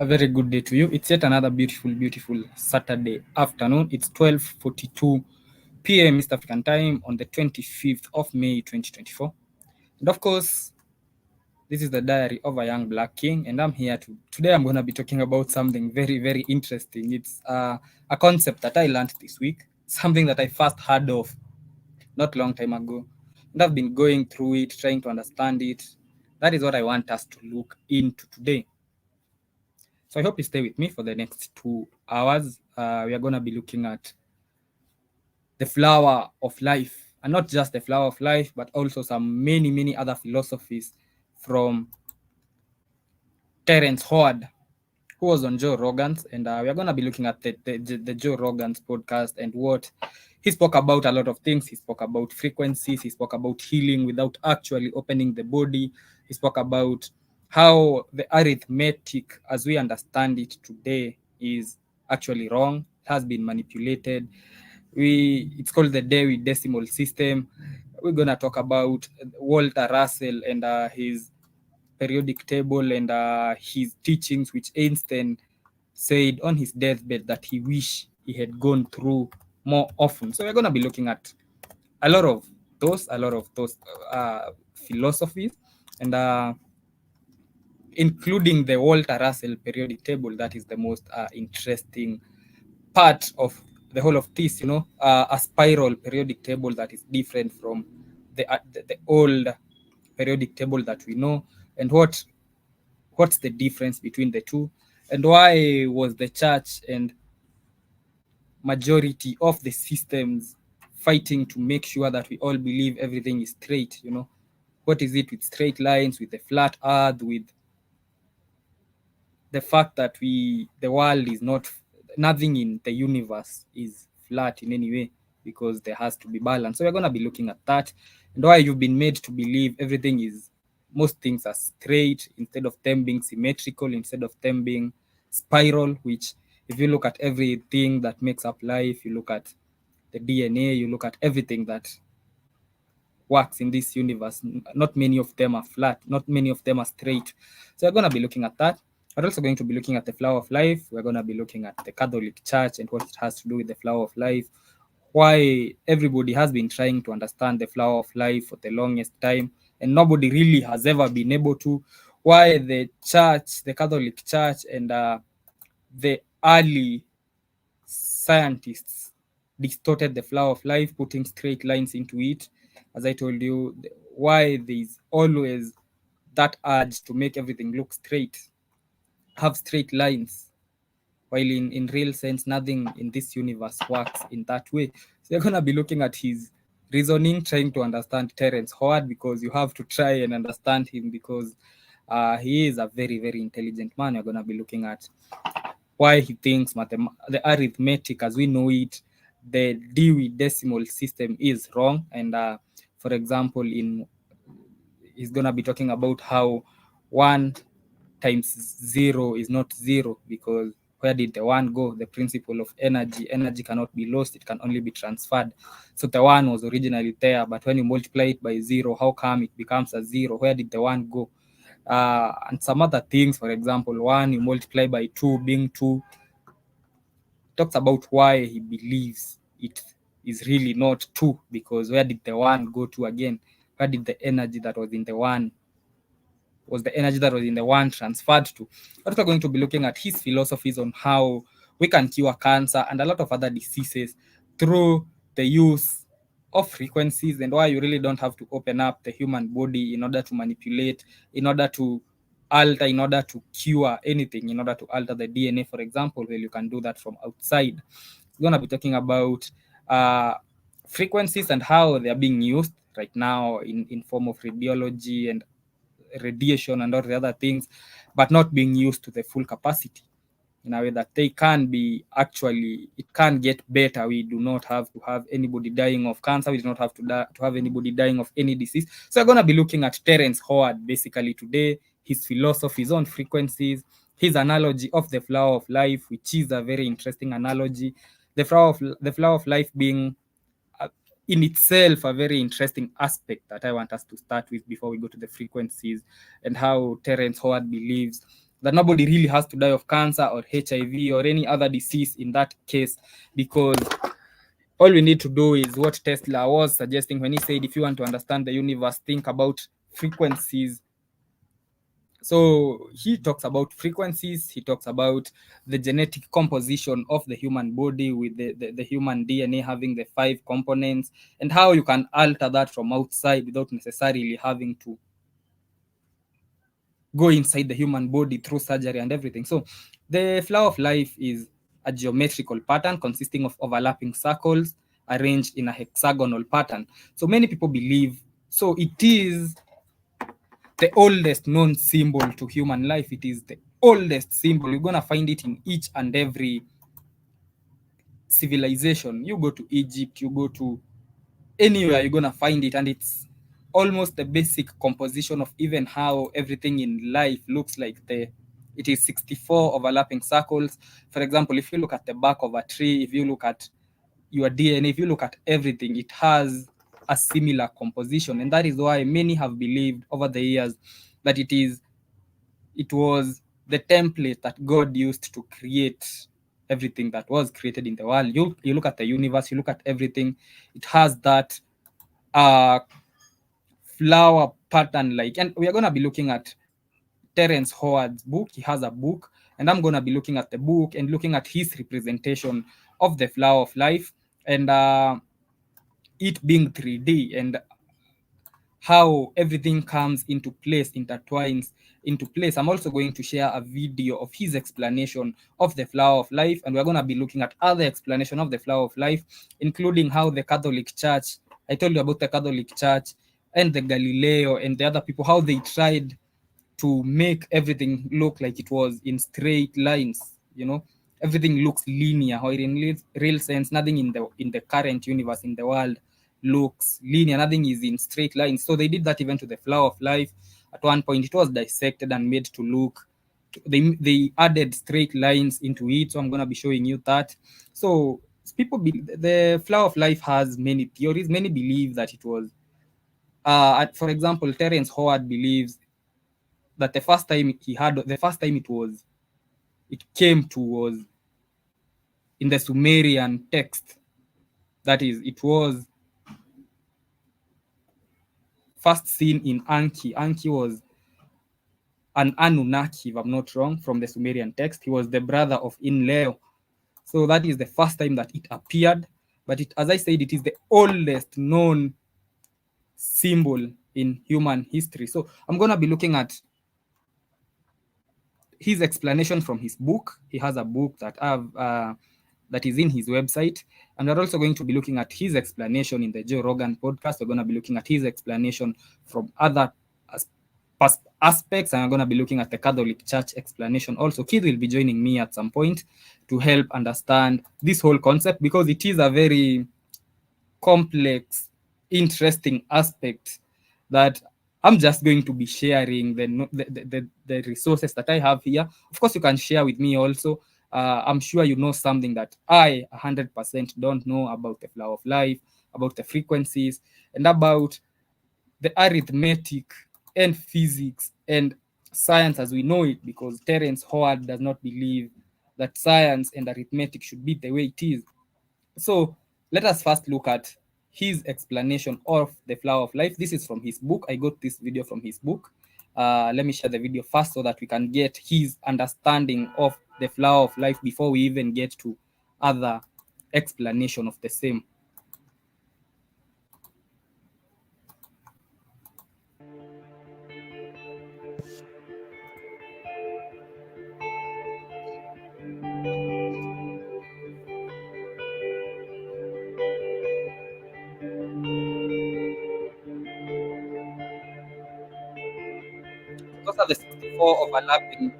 A very good day to you. It's yet another beautiful Saturday afternoon. It's 12:42 p.m. East African time on the 25th of May 2024. And of course, this is the diary of a young black king, and I'm here today. I'm going to be talking about something very interesting. It's a concept that I learned this week, something that I first heard of not long time ago. And I've been going through it, trying to understand it. That is what I want us to look into today. So I hope you stay with me for the next 2 hours. We are going to be looking at the flower of life, and not just the flower of life, but also some many other philosophies from Terrence, who was on Joe Rogan's, and we are going to be looking at the Joe Rogan's podcast and what he spoke about. A lot of things. He spoke about frequencies. He spoke about healing without actually opening the body. He spoke about how the arithmetic, as we understand it today, is actually wrong. It has been manipulated. It's called the Dewey Decimal System. We're going to talk about Walter Russell and his periodic table and his teachings, which Einstein said on his deathbed that he wished he had gone through more often. So we're going to be looking at a lot of those philosophies, and including the Walter Russell periodic table. That is the most interesting part of the whole of this, a spiral periodic table that is different from the old periodic table that we know, and what's the difference between the two, and why was the church and majority of the systems fighting to make sure that we all believe everything is straight. What is it with straight lines, with the flat earth, with the fact that the world is not, nothing in the universe is flat in any way, because there has to be balance. So we're going to be looking at that, and why you've been made to believe everything is, most things are straight instead of them being symmetrical, instead of them being spiral, which if you look at everything that makes up life, you look at the DNA, you look at everything that works in this universe, not many of them are flat, not many of them are straight. So we're going to be looking at that. We're also going to be looking at the flower of life. We're going to be looking at the Catholic Church and what it has to do with the flower of life, why everybody has been trying to understand the flower of life for the longest time, and nobody really has ever been able to, why the church, the Catholic Church, and the early scientists distorted the flower of life, putting straight lines into it. As I told you, why there's always that urge to make everything look straight, have straight lines, while in real sense, nothing in this universe works in that way. So you're going to be looking at his reasoning, trying to understand Terrence Howard, because you have to try and understand him, because he is a very intelligent man. You're going to be looking at why he thinks the arithmetic as we know it, the Dewey Decimal System, is wrong. And for example, he's going to be talking about how 1 times 0 is not 0, because where did the 1 go? The principle of energy cannot be lost, it can only be transferred. So the 1 was originally there, but when you multiply it by 0, how come it becomes a 0? Where did the 1 go? And some other things. For example, 1 you multiply by 2 being 2. Talks about why he believes it is really not 2, because where did the 1 go to again? Where did the energy that was in the 1 transferred to? We're also going to be looking at his philosophies on how we can cure cancer and a lot of other diseases through the use of frequencies, and why you really don't have to open up the human body in order to manipulate, in order to alter, in order to cure anything, in order to alter the DNA, for example. Well, you can do that from outside. We're going to be talking about frequencies and how they are being used right now in form of radiology and radiation and all the other things, but not being used to the full capacity, in a way that they can be, actually it can get better. We do not have to have anybody dying of cancer. We do not have to have anybody dying of any disease. So we're going to be looking at Terrence Howard basically today, his philosophies on frequencies, his analogy of the flower of life, which is a very interesting analogy. The flower of life being in itself a very interesting aspect that I want us to start with before we go to the frequencies, and how Terrence Howard believes that nobody really has to die of cancer or HIV or any other disease in that case, because all we need to do is what Tesla was suggesting when he said, if you want to understand the universe, think about frequencies. So he talks about frequencies, he talks about the genetic composition of the human body, with the human DNA having the 5 components, and how you can alter that from outside without necessarily having to go inside the human body through surgery and everything. So the flower of life is a geometrical pattern consisting of overlapping circles arranged in a hexagonal pattern. So many people believe, so it is the oldest known symbol to human life. It is the oldest symbol. You're gonna find it in each and every civilization. You go to Egypt, you go to anywhere, you're gonna find it, and it's almost the basic composition of even how everything in life looks like. It is 64 overlapping circles. For example, if you look at the bark of a tree, if you look at your DNA, if you look at everything, it has a similar composition, and that is why many have believed over the years that it was the template that God used to create everything that was created in the world. You look at the universe, you look at everything, it has that uh flower pattern like. And we are going to be looking at Terrence Howard's book. He has a book, and I'm going to be looking at the book and looking at his representation of the flower of life, and it being 3D, and how everything comes into place, intertwines into place. I'm also going to share a video of his explanation of the flower of life, and we're going to be looking at other explanation of the flower of life, including how the Catholic Church, I told you about the Catholic Church and the Galileo and the other people, how they tried to make everything look like it was in straight lines. Everything looks linear, or in real sense, nothing in the current universe, in the world, looks linear. Nothing is in straight lines. So they did that even to the flower of life. At one point, it was dissected and made to look. They added straight lines into it. So I'm going to be showing you that. So the flower of life has many theories. Many believe that it was, for example, Terrence Howard believes that the first time it came to was in the Sumerian text. That is, it was first seen in Anki. Anki was an Anunnaki, if I'm not wrong, from the Sumerian text. He was the brother of Inleo. So that is the first time that it appeared. But as I said, it is the oldest known symbol in human history. So I'm going to be looking at his explanation from his book. He has a book that is in his website. And we're also going to be looking at his explanation in the Joe Rogan podcast. We're going to be looking at his explanation from other aspects, and I'm going to be looking at the Catholic Church explanation also. Keith will be joining me at some point to help understand this whole concept, because it is a very complex, interesting aspect that I'm just going to be sharing the resources that I have here. Of course, you can share with me also. I'm sure you know something that I 100% don't know about the flower of life, about the frequencies, and about the arithmetic and physics and science as we know it, because Terrence Howard does not believe that science and arithmetic should be the way it is. So let us first look at his explanation of the flower of life. This is from his book. I got this video from his book. Let me share the video first so that we can get his understanding of the flower of life before we even get to other explanation of the same. Those are the 64 overlapping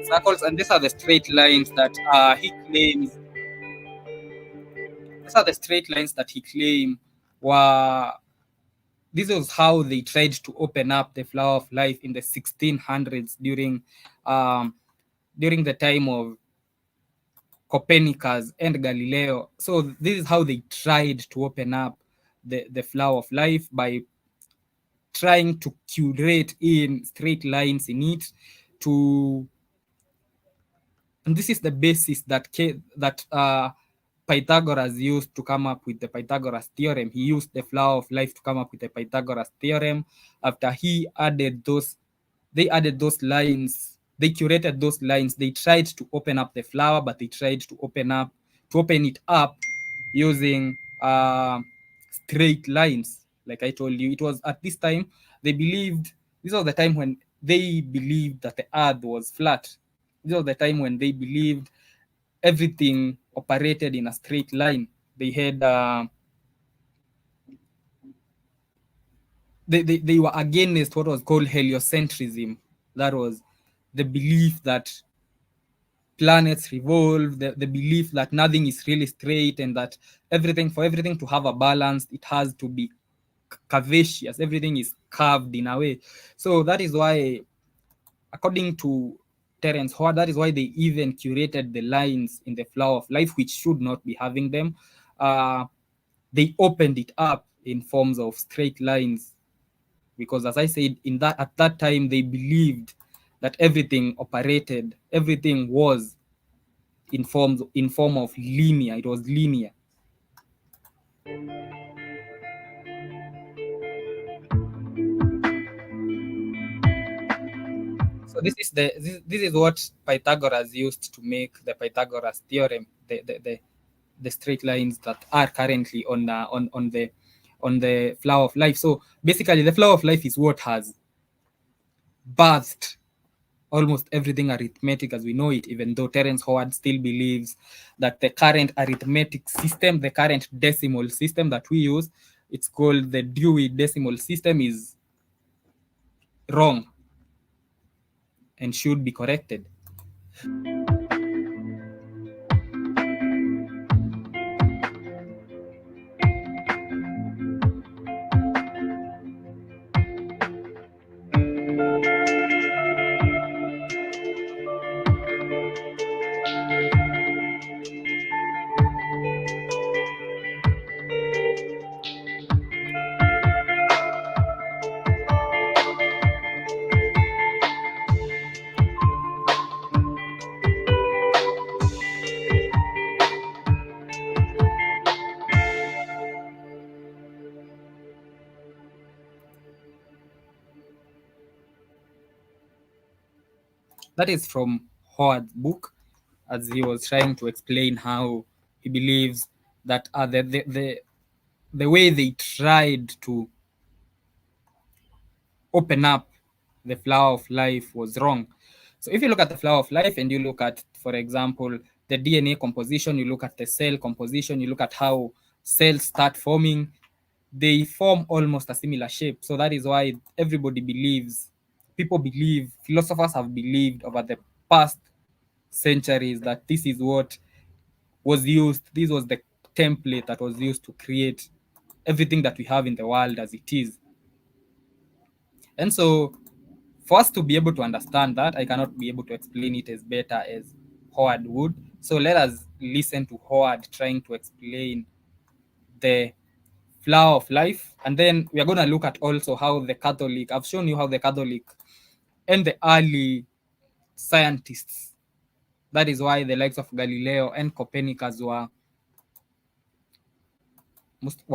circles, and these are the straight lines that he claims. These are the straight lines that he claimed were. This was how they tried to open up the flower of life in the 1600s during the time of Copernicus and Galileo. So this is how they tried to open up the flower of life, by trying to curate in straight lines in it. to, and this is the basis that Pythagoras used to come up with the Pythagoras theorem. He used the flower of life to come up with the Pythagoras theorem. After he added those, they added those lines, they curated those lines. They tried to open up the flower, but they tried to open it up using straight lines. Like I told you, it was at this time they believed, this was the time when they believed that the earth was flat. This was the time when they believed everything operated in a straight line. They had they were against what was called heliocentrism. That was the belief that planets revolve, the belief that nothing is really straight, and that for everything to have a balance, it has to be curvaceous. Everything is curved in a way. So that is why, according to Terrence, that is why they even curated the lines in the flower of life, which should not be having them. They opened it up in forms of straight lines, because, as I said, at that time they believed that everything was in form of linear. It was linear. So this is what Pythagoras used to make the Pythagoras theorem, the straight lines that are currently on the flower of life. So basically, the flower of life is what has birthed almost everything arithmetic as we know it, even though Terrence Howard still believes that the current arithmetic system, the current decimal system that we use, it's called the Dewey Decimal System, is wrong and should be corrected. That is from Howard's book, as he was trying to explain how he believes that the way they tried to open up the flower of life was wrong. So if you look at the flower of life and you look at, for example, the DNA composition, you look at the cell composition, you look at how cells start forming, they form almost a similar shape. So that is why philosophers have believed over the past centuries that this is what was used, this was the template that was used to create everything that we have in the world as it is. And so for us to be able to understand that, I cannot be able to explain it as better as Howard would. So let us listen to Howard trying to explain the flower of life. And then we are going to look at also how I've shown you how the Catholic and the early scientists, that is why the likes of Galileo and Copernicus were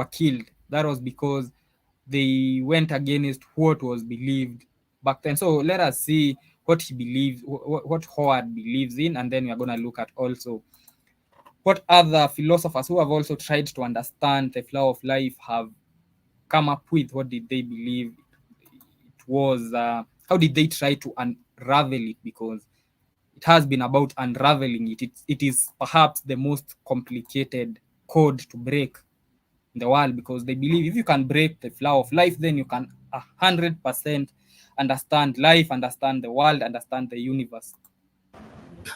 killed. That was because they went against what was believed back then. So let us see what he believes, what Howard believes in, and then we are going to look at also what other philosophers who have also tried to understand the flower of life have come up with. What did they believe it was? How did they try to unravel it? Because it has been about unraveling it. It is perhaps the most complicated code to break in the world, because they believe if you can break the flower of life, then you can 100% understand life, understand the world, understand the universe.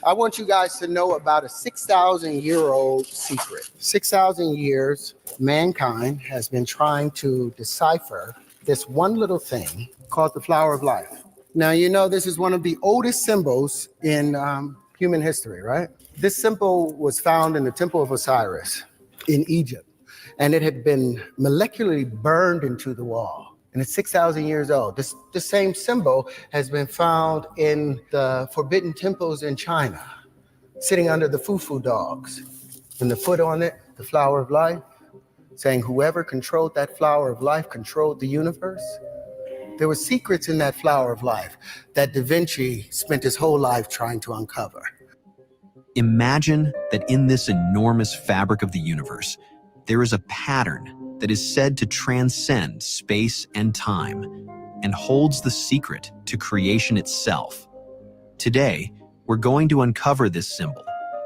I want you guys to know about a 6,000-year-old secret. 6,000 years, mankind has been trying to decipher this one little thing called the flower of life. Now, you know, this is one of the oldest symbols in human history, right? This symbol was found in the Temple of Osiris in Egypt, and it had been molecularly burned into the wall. and it's 6,000 years old. This same symbol has been found in the forbidden temples in China, sitting under the fufu dogs. And the foot on it, the flower of life, saying whoever controlled that flower of life controlled the universe. There were secrets in that flower of life that Da Vinci spent his whole life trying to uncover. Imagine that in this enormous fabric of the universe, there is a pattern that is said to transcend space and time and holds the secret to creation itself. Today, we're going to uncover this symbol,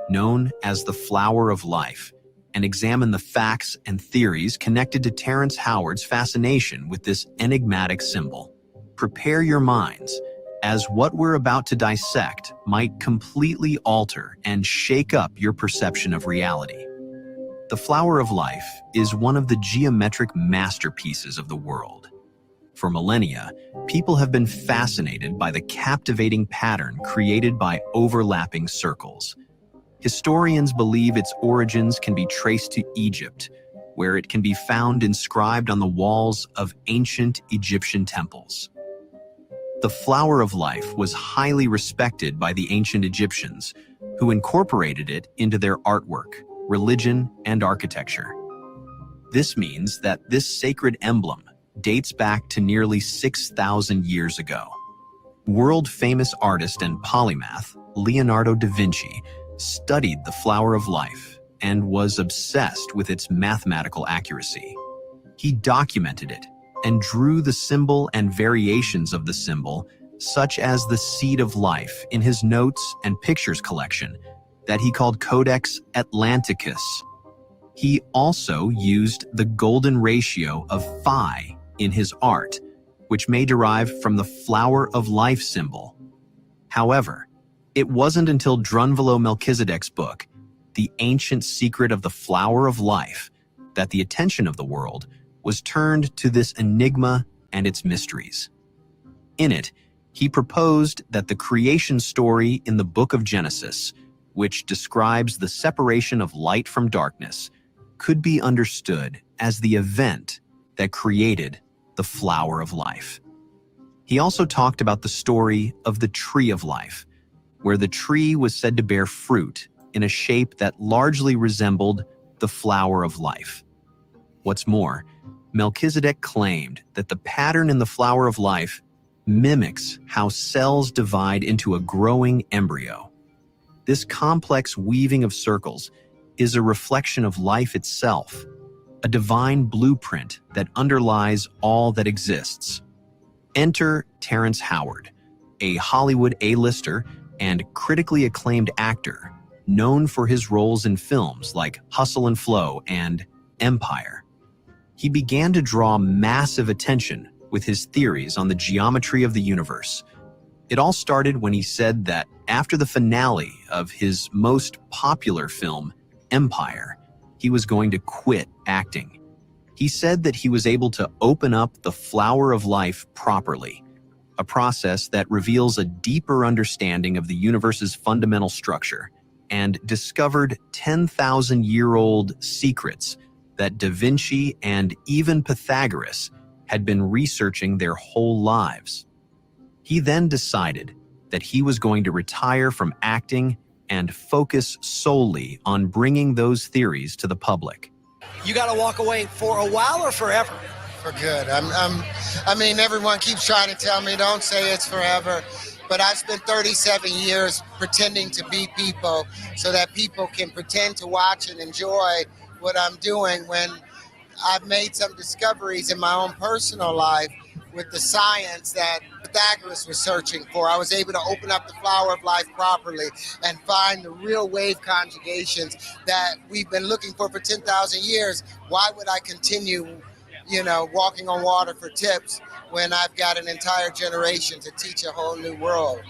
known as the flower of life, and examine the facts and theories connected to Terrence Howard's fascination with this enigmatic symbol. Prepare your minds, as what we're about to dissect might completely alter and shake up your perception of reality. The flower of life is one of the geometric masterpieces of the world. For millennia, people have been fascinated by the captivating pattern created by overlapping circles. Historians believe its origins can be traced to Egypt, where it can be found inscribed on the walls of ancient Egyptian temples. The flower of life was highly respected by the ancient Egyptians, who incorporated it into their artwork, religion, and architecture. This means that this sacred emblem dates back to nearly 6,000 years ago. World-famous artist and polymath Leonardo da Vinci studied the flower of life and was obsessed with its mathematical accuracy. He documented it and drew the symbol and variations of the symbol, such as the seed of life, in his notes and pictures collection that he called Codex Atlanticus. He also used the golden ratio of phi in his art, which may derive from the flower of life symbol. However, it wasn't until Drunvalo Melchizedek's book, The Ancient Secret of the Flower of Life, that the attention of the world was turned to this enigma and its mysteries. In it, he proposed that the creation story in the book of Genesis, which describes the separation of light from darkness, could be understood as the event that created the flower of life. He also talked about the story of the tree of life, where the tree was said to bear fruit in a shape that largely resembled the flower of life. What's more, Melchizedek claimed that the pattern in the flower of life mimics how cells divide into a growing embryo. This complex weaving of circles is a reflection of life itself, a divine blueprint that underlies all that exists. Enter Terrence Howard, a Hollywood A-lister and critically acclaimed actor, known for his roles in films like Hustle and Flow and Empire. He began to draw massive attention with his theories on the geometry of the universe. It all started when he said that after the finale of his most popular film, Empire, he was going to quit acting. He said that he was able to open up the flower of life properly, a process that reveals a deeper understanding of the universe's fundamental structure, and discovered 10,000-year-old secrets that Da Vinci and even Pythagoras had been researching their whole lives. He then decided that he was going to retire from acting and focus solely on bringing those theories to the public. You got to walk away for a while or forever? For good. I mean, everyone keeps trying to tell me, don't say it's forever. But I've spent 37 years pretending to be people so that people can pretend to watch and enjoy what I'm doing when I've made some discoveries in my own personal life with the science that Pythagoras was searching for. I was able to open up the flower of life properly and find the real wave conjugations that we've been looking for 10,000 years. Why would I continue, walking on water for tips when I've got an entire generation to teach a whole new world?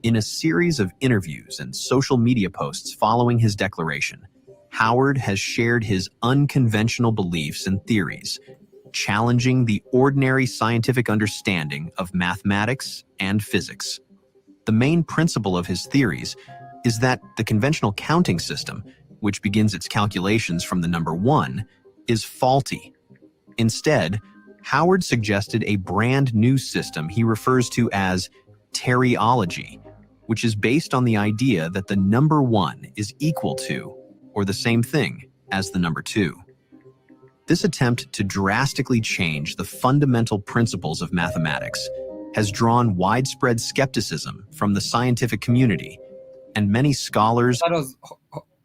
In a series of interviews and social media posts following his declaration, Howard has shared his unconventional beliefs and theories, challenging the ordinary scientific understanding of mathematics and physics. The main principle of his theories is that the conventional counting system, which begins its calculations from the number 1, is faulty. Instead, Howard suggested a brand new system he refers to as Terryology, which is based on the idea that the number 1 is equal to, or the same thing as the number 2. This attempt to drastically change the fundamental principles of mathematics has drawn widespread skepticism from the scientific community, and many scholars. That was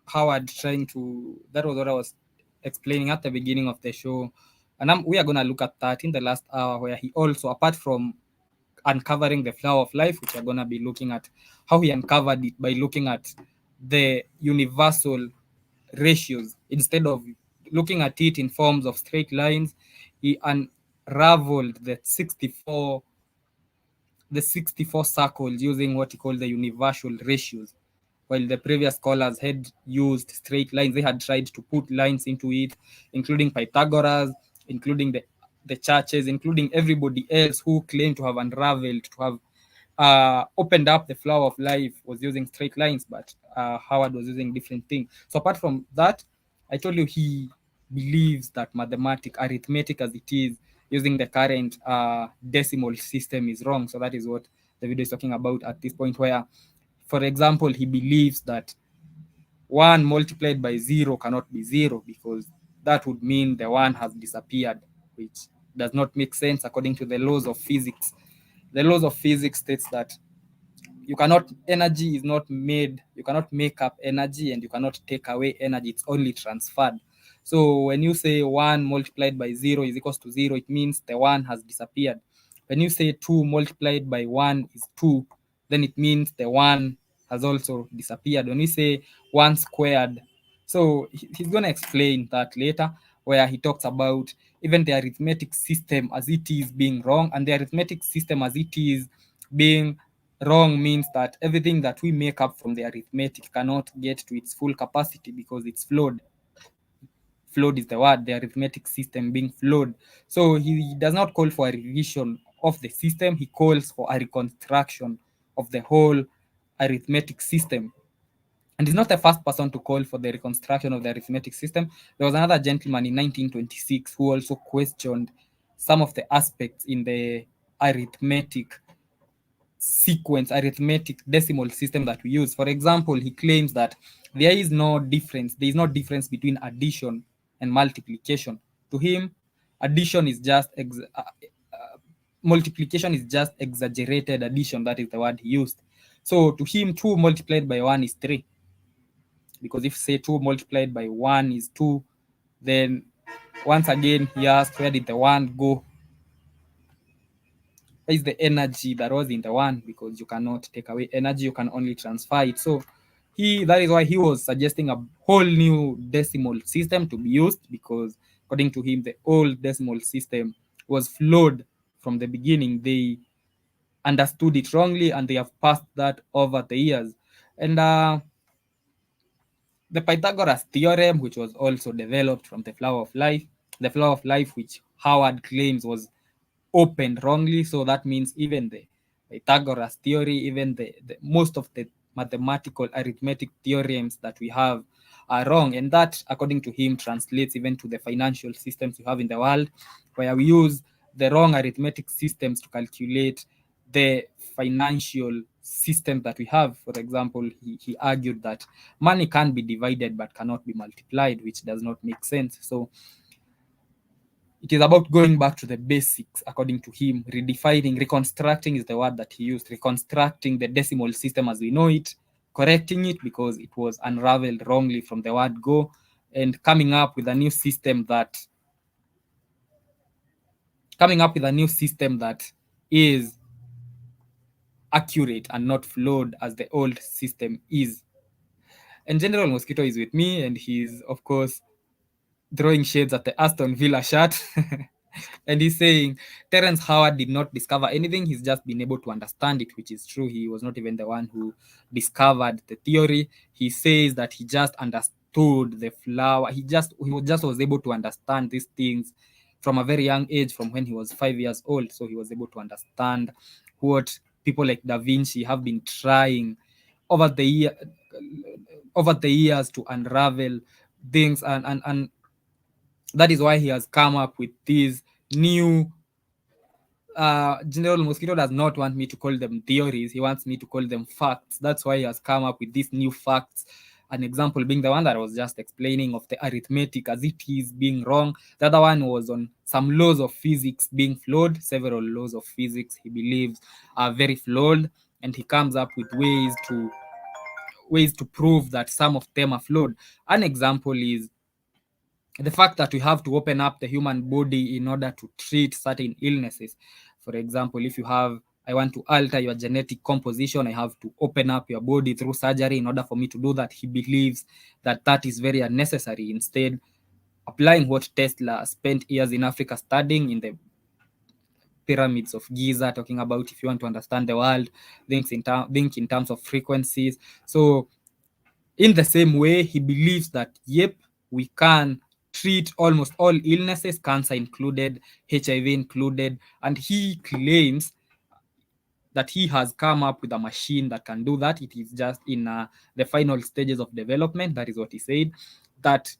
Howard trying to. That was what I was explaining at the beginning of the show, and we are gonna look at that in the last hour, where he also, apart from uncovering the flower of life, which we're gonna be looking at how he uncovered it by looking at the universal ratios instead of looking at it in forms of straight lines. He unraveled the 64 circles using what he called the universal ratios. While the previous scholars had used straight lines, they had tried to put lines into it, including Pythagoras, including the churches, including everybody else who claimed to have unraveled, to have opened up the flower of life, was using straight lines, but Howard was using different things. So apart from that, I told you he believes that arithmetic as it is, using the current decimal system, is wrong. So that is what the video is talking about at this point, where, for example, he believes that 1 multiplied by 0 cannot be 0, because that would mean the 1 has disappeared, which does not make sense according to the laws of physics. The laws of physics states that energy is not made, you cannot make up energy, and you cannot take away energy, it's only transferred. So when you say 1 multiplied by 0 is equals to 0, it means the 1 has disappeared. When you say 2 multiplied by 1 is 2, then it means the 1 has also disappeared. When we say 1 squared, so he's going to explain that later, where he talks about even the arithmetic system as it is being wrong, and the arithmetic system as it is being wrong means that everything that we make up from the arithmetic cannot get to its full capacity because it's flawed. Flawed is the word, the arithmetic system being flawed. So he does not call for a revision of the system, he calls for a reconstruction of the whole arithmetic system. And he's not the first person to call for the reconstruction of the arithmetic system. There was another gentleman in 1926 who also questioned some of the aspects in the arithmetic decimal system that we use. For example, he claims that there is no difference between addition and multiplication. To him, addition is just multiplication is just exaggerated addition. That is the word he used. So to him, 2 multiplied by 1 is 3. Because if, say, 2 multiplied by 1 is 2, then once again he asks, where did the 1 go? Where is the energy that was in the 1? Because you cannot take away energy, you can only transfer it. So that is why he was suggesting a whole new decimal system to be used, because according to him, the old decimal system was flawed from the beginning. They understood it wrongly, and they have passed that over the years. And the Pythagoras theorem, which was also developed from the flower of life, which Howard claims was opened wrongly. So that means even the Pythagoras theory, even the most of the mathematical arithmetic theorems that we have are wrong. And that, according to him, translates even to the financial systems we have in the world, where we use the wrong arithmetic systems to calculate the financial system that we have. For example, he argued that money can be divided but cannot be multiplied, which does not make sense. So it is about going back to the basics, according to him, reconstructing is the word that he used, reconstructing the decimal system as we know it, correcting it because it was unraveled wrongly from the word go, and coming up with a new system that is accurate and not flawed as the old system is. And General Mosquito is with me, and he's, of course, throwing shades at the Aston Villa shirt. And he's saying Terrence Howard did not discover anything, he's just been able to understand it, which is true. He was not even the one who discovered the theory. He says that he just understood the flower. He just was able to understand these things from a very young age, from when he was 5 years old. So he was able to understand what people like Da Vinci have been trying over the years to unravel things, and that is why he has come up with these new General Mosquito does not want me to call them theories. He wants me to call them facts. That's why he has come up with these new facts. An example being the one that I was just explaining of the arithmetic as it is being wrong. The other one was on some laws of physics being flawed. Several laws of physics he believes are very flawed, and he comes up with ways to prove that some of them are flawed. An example is the fact that we have to open up the human body in order to treat certain illnesses. For example, if I want to alter your genetic composition, I have to open up your body through surgery. In order for me to do that, he believes that that is very unnecessary. Instead, applying what Tesla spent years in Africa studying in the pyramids of Giza, talking about if you want to understand the world, think in terms of frequencies. So in the same way, he believes that, yep, we can treat almost all illnesses, cancer included, HIV included, and he claims that he has come up with a machine that can do that. It is just in the final stages of development. That is what he said, that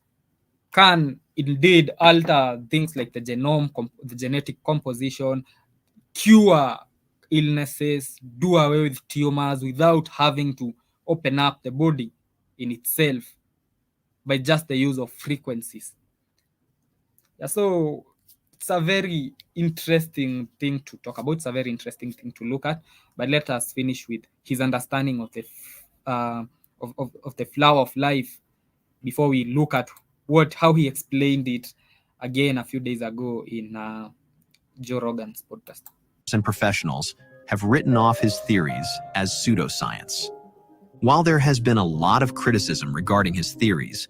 can indeed alter things like the genome, the genetic composition, cure illnesses, do away with tumors without having to open up the body in itself by just the use of frequencies. Yeah, so it's a very interesting thing to talk about. It's a very interesting thing to look at. But let us finish with his understanding of the of the flower of life before we look at how he explained it again a few days ago in Joe Rogan's podcast. And professionals have written off his theories as pseudoscience. While there has been a lot of criticism regarding his theories,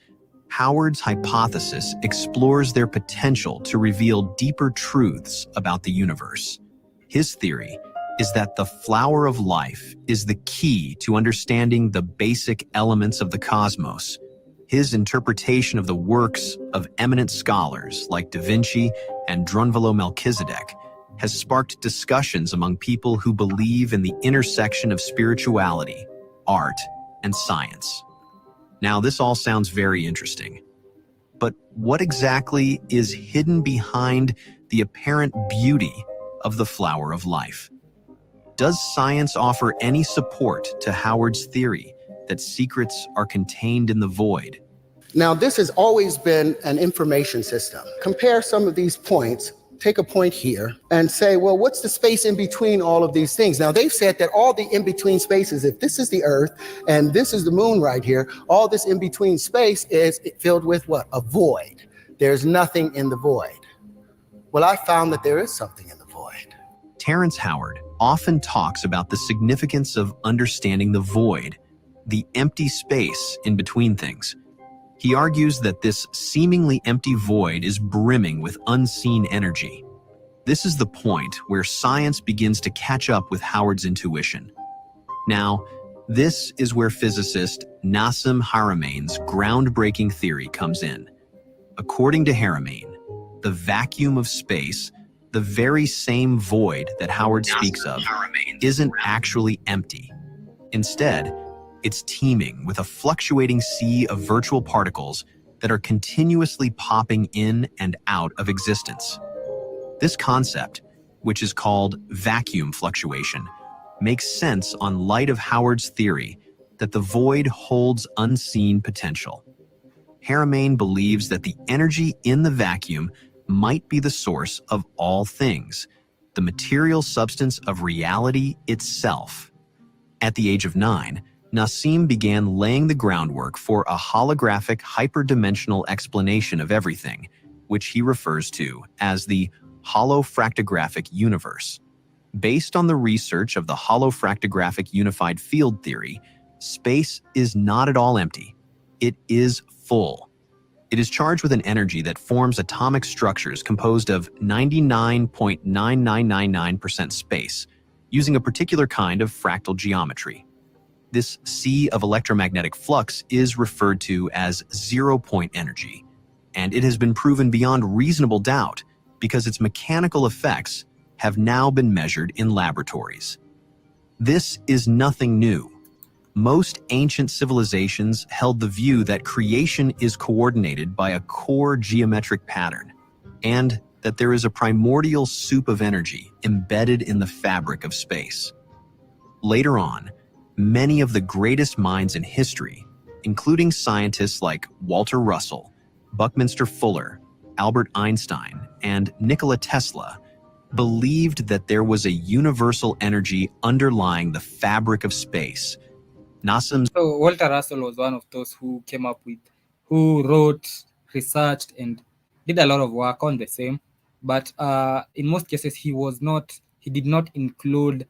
Howard's hypothesis explores their potential to reveal deeper truths about the universe. His theory is that the flower of life is the key to understanding the basic elements of the cosmos. His interpretation of the works of eminent scholars like Da Vinci and Drunvalo Melchizedek has sparked discussions among people who believe in the intersection of spirituality, art, and science. Now, this all sounds very interesting. But what exactly is hidden behind the apparent beauty of the flower of life? Does science offer any support to Howard's theory that secrets are contained in the void? Now, this has always been an information system. Compare some of these points. Take a point here and say, well, what's the space in between all of these things? Now, they've said that all the in-between spaces, if this is the Earth and this is the moon right here, all this in-between space is filled with what? A void. There's nothing in the void. Well, I found that there is something in the void. Terrence Howard often talks about the significance of understanding the void, the empty space in between things. He argues that this seemingly empty void is brimming with unseen energy. This is the point where science begins to catch up with Howard's intuition. Now, this is where physicist Nassim Harameyn's groundbreaking theory comes in. According to Harameyn, the vacuum of space, the very same void that Howard speaks of, isn't actually empty. Instead, it's teeming with a fluctuating sea of virtual particles that are continuously popping in and out of existence. This concept, which is called vacuum fluctuation, makes sense on light of Howard's theory that the void holds unseen potential. Harameyn believes that the energy in the vacuum might be the source of all things, the material substance of reality itself. At the age of 9, Nassim began laying the groundwork for a holographic hyperdimensional explanation of everything, which he refers to as the holofractographic universe. Based on the research of the holofractographic unified field theory, space is not at all empty. It is full. It is charged with an energy that forms atomic structures composed of 99.9999% space, using a particular kind of fractal geometry. This sea of electromagnetic flux is referred to as zero-point energy, and it has been proven beyond reasonable doubt because its mechanical effects have now been measured in laboratories. This is nothing new. Most ancient civilizations held the view that creation is coordinated by a core geometric pattern, and that there is a primordial soup of energy embedded in the fabric of space. Later on, many of the greatest minds in history, including scientists like Walter Russell, Buckminster Fuller, Albert Einstein, and Nikola Tesla, believed that there was a universal energy underlying the fabric of space. So Walter Russell was one of those who came up with, who wrote, researched, and did a lot of work on the same. But in most cases, he did not include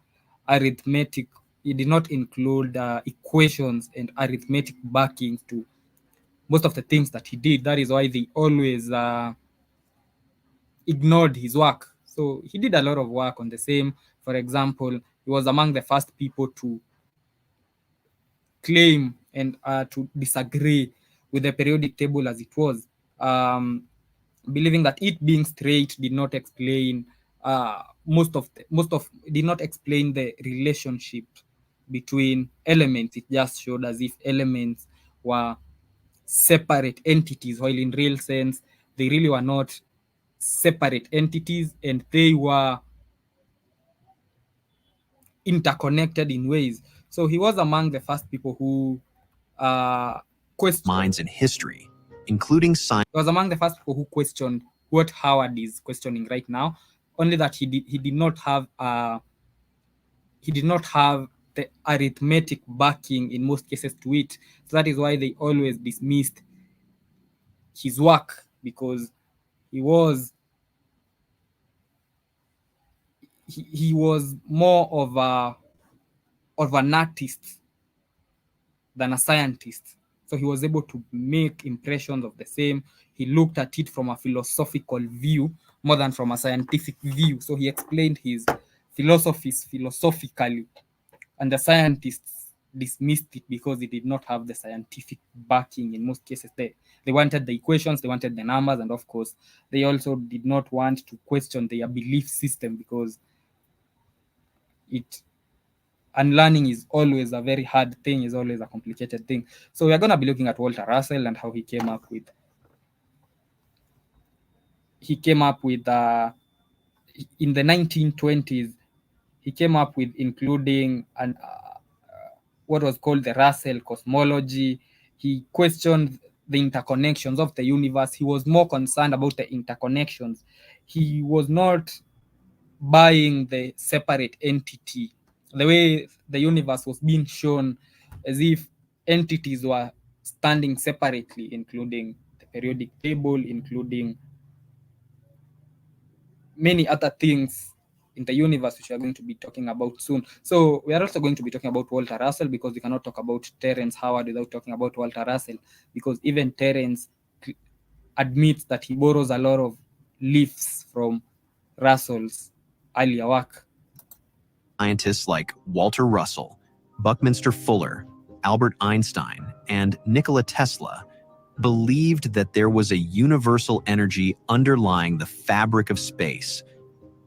arithmetic. He did not include equations and arithmetic backing to most of the things that he did. That is why they always ignored his work. So he did a lot of work on the same. For example, he was among the first people to claim and to disagree with the periodic table as it was, believing that it being straight did not explain did not explain the relationship between elements. It just showed as if elements were separate entities, while in real sense they really were not separate entities, and they were interconnected in ways. So he was among the first people who questioned minds in history, including science. He was among the first people who questioned what Howard is questioning right now. Only that he did not have the arithmetic backing in most cases to it. So that is why they always dismissed his work, because he was more of an artist than a scientist. So he was able to make impressions of the same. He looked at it from a philosophical view more than from a scientific view. So he explained his philosophies philosophically, and the scientists dismissed it because it did not have the scientific backing in most cases. They wanted the equations, they wanted the numbers, and of course, they also did not want to question their belief system, because unlearning is always a very hard thing, is always a complicated thing. So we are going to be looking at Walter Russell and how he came up with in the 1920s, he came up with including what was called the Russell cosmology. He questioned the interconnections of the universe. He was more concerned about the interconnections. He was not buying the separate entity, the way the universe was being shown as if entities were standing separately, including the periodic table, including many other things in the universe, which we are going to be talking about soon. So we are also going to be talking about Walter Russell, because we cannot talk about Terrence Howard without talking about Walter Russell, because even Terrence admits that he borrows a lot of leaves from Russell's earlier work. Scientists like Walter Russell, Buckminster Fuller, Albert Einstein, and Nikola Tesla believed that there was a universal energy underlying the fabric of space.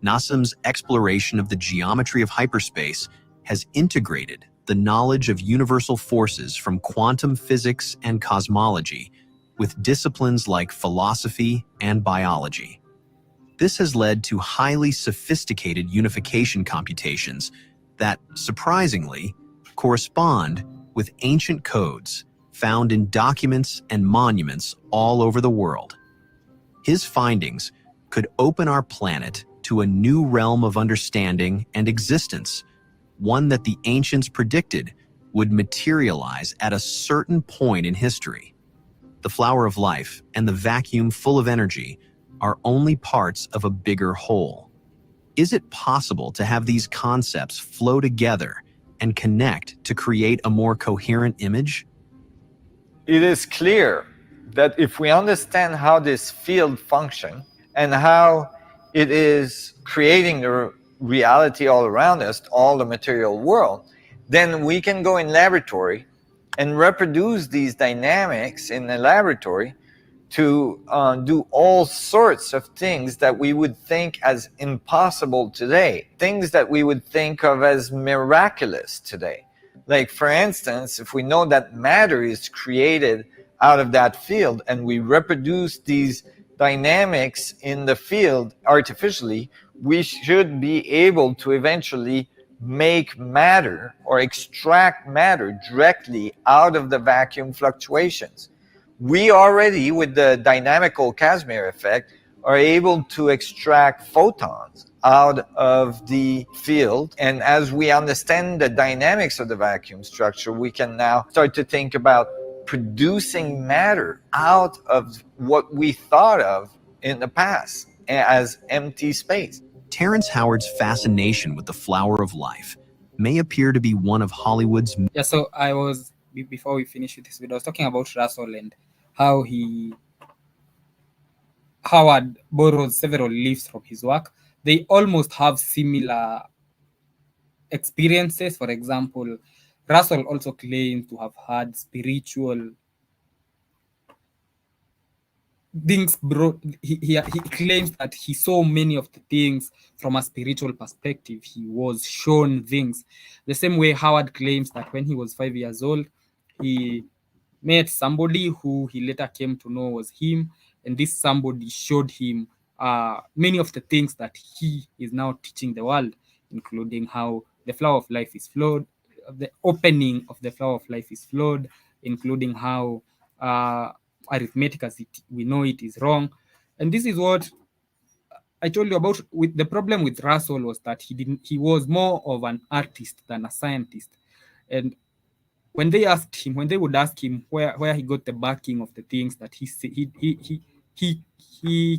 NASA's exploration of the geometry of hyperspace has integrated the knowledge of universal forces from quantum physics and cosmology with disciplines like philosophy and biology. This has led to highly sophisticated unification computations that, surprisingly, correspond with ancient codes found in documents and monuments all over the world. His findings could open our planet to a new realm of understanding and existence, one that the ancients predicted would materialize at a certain point in history. The flower of life and the vacuum full of energy are only parts of a bigger whole. Is it possible to have these concepts flow together and connect to create a more coherent image? It is clear that if we understand how this field functions and how it is creating the reality all around us, all the material world, then we can go in laboratory and reproduce these dynamics in the laboratory to do all sorts of things that we would think as impossible today, things that we would think of as miraculous today. Like, for instance, if we know that matter is created out of that field and we reproduce these dynamics in the field artificially, we should be able to eventually make matter or extract matter directly out of the vacuum fluctuations. We already, with the dynamical Casimir effect, are able to extract photons out of the field. And as we understand the dynamics of the vacuum structure, we can now start to think about producing matter out of what we thought of in the past as empty space. Terrence Howard's fascination with the flower of life may appear to be one of Hollywood's. Yeah, so I was, before we finish with this video, I was talking about Russell and how Howard borrows several leaves from his work. They almost have similar experiences. For example, Russell also claims to have had spiritual things brought. He claims that he saw many of the things from a spiritual perspective. He was shown things. The same way Howard claims that when he was 5 years old, he met somebody who he later came to know was him, and this somebody showed him many of the things that he is now teaching the world, including how the flower of life is flawed, the opening of the flower of life is flawed, including how arithmetic as we know it is wrong. And this is what I told you about. With the problem with Russell was that he was more of an artist than a scientist. And when they would ask him where he got the backing of the things that he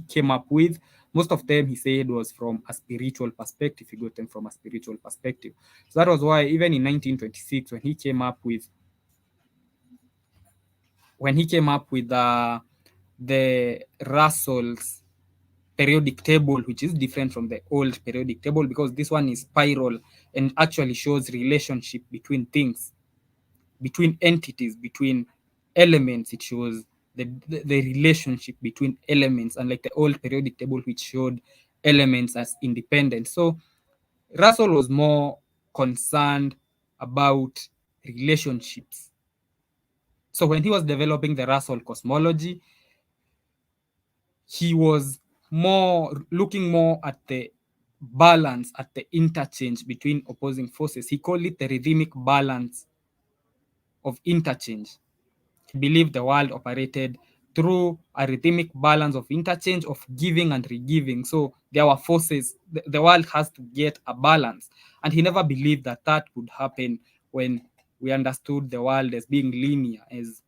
came up with, most of them he said was from a spiritual perspective. He got them from a spiritual perspective. So that was why even in 1926, when he came up with the Russell's periodic table, which is different from the old periodic table because this one is spiral and actually shows relationship between things, between entities, between elements. It shows the relationship between elements, unlike the old periodic table which showed elements as independent. So Russell was more concerned about relationships. So when he was developing the Russell cosmology, he was looking more at the balance, at the interchange between opposing forces. He called it the rhythmic balance of interchange. He believed the world operated through a rhythmic balance of interchange, of giving and regiving. So there were forces, the world has to get a balance. And he never believed that that would happen when we understood the world as being linear, as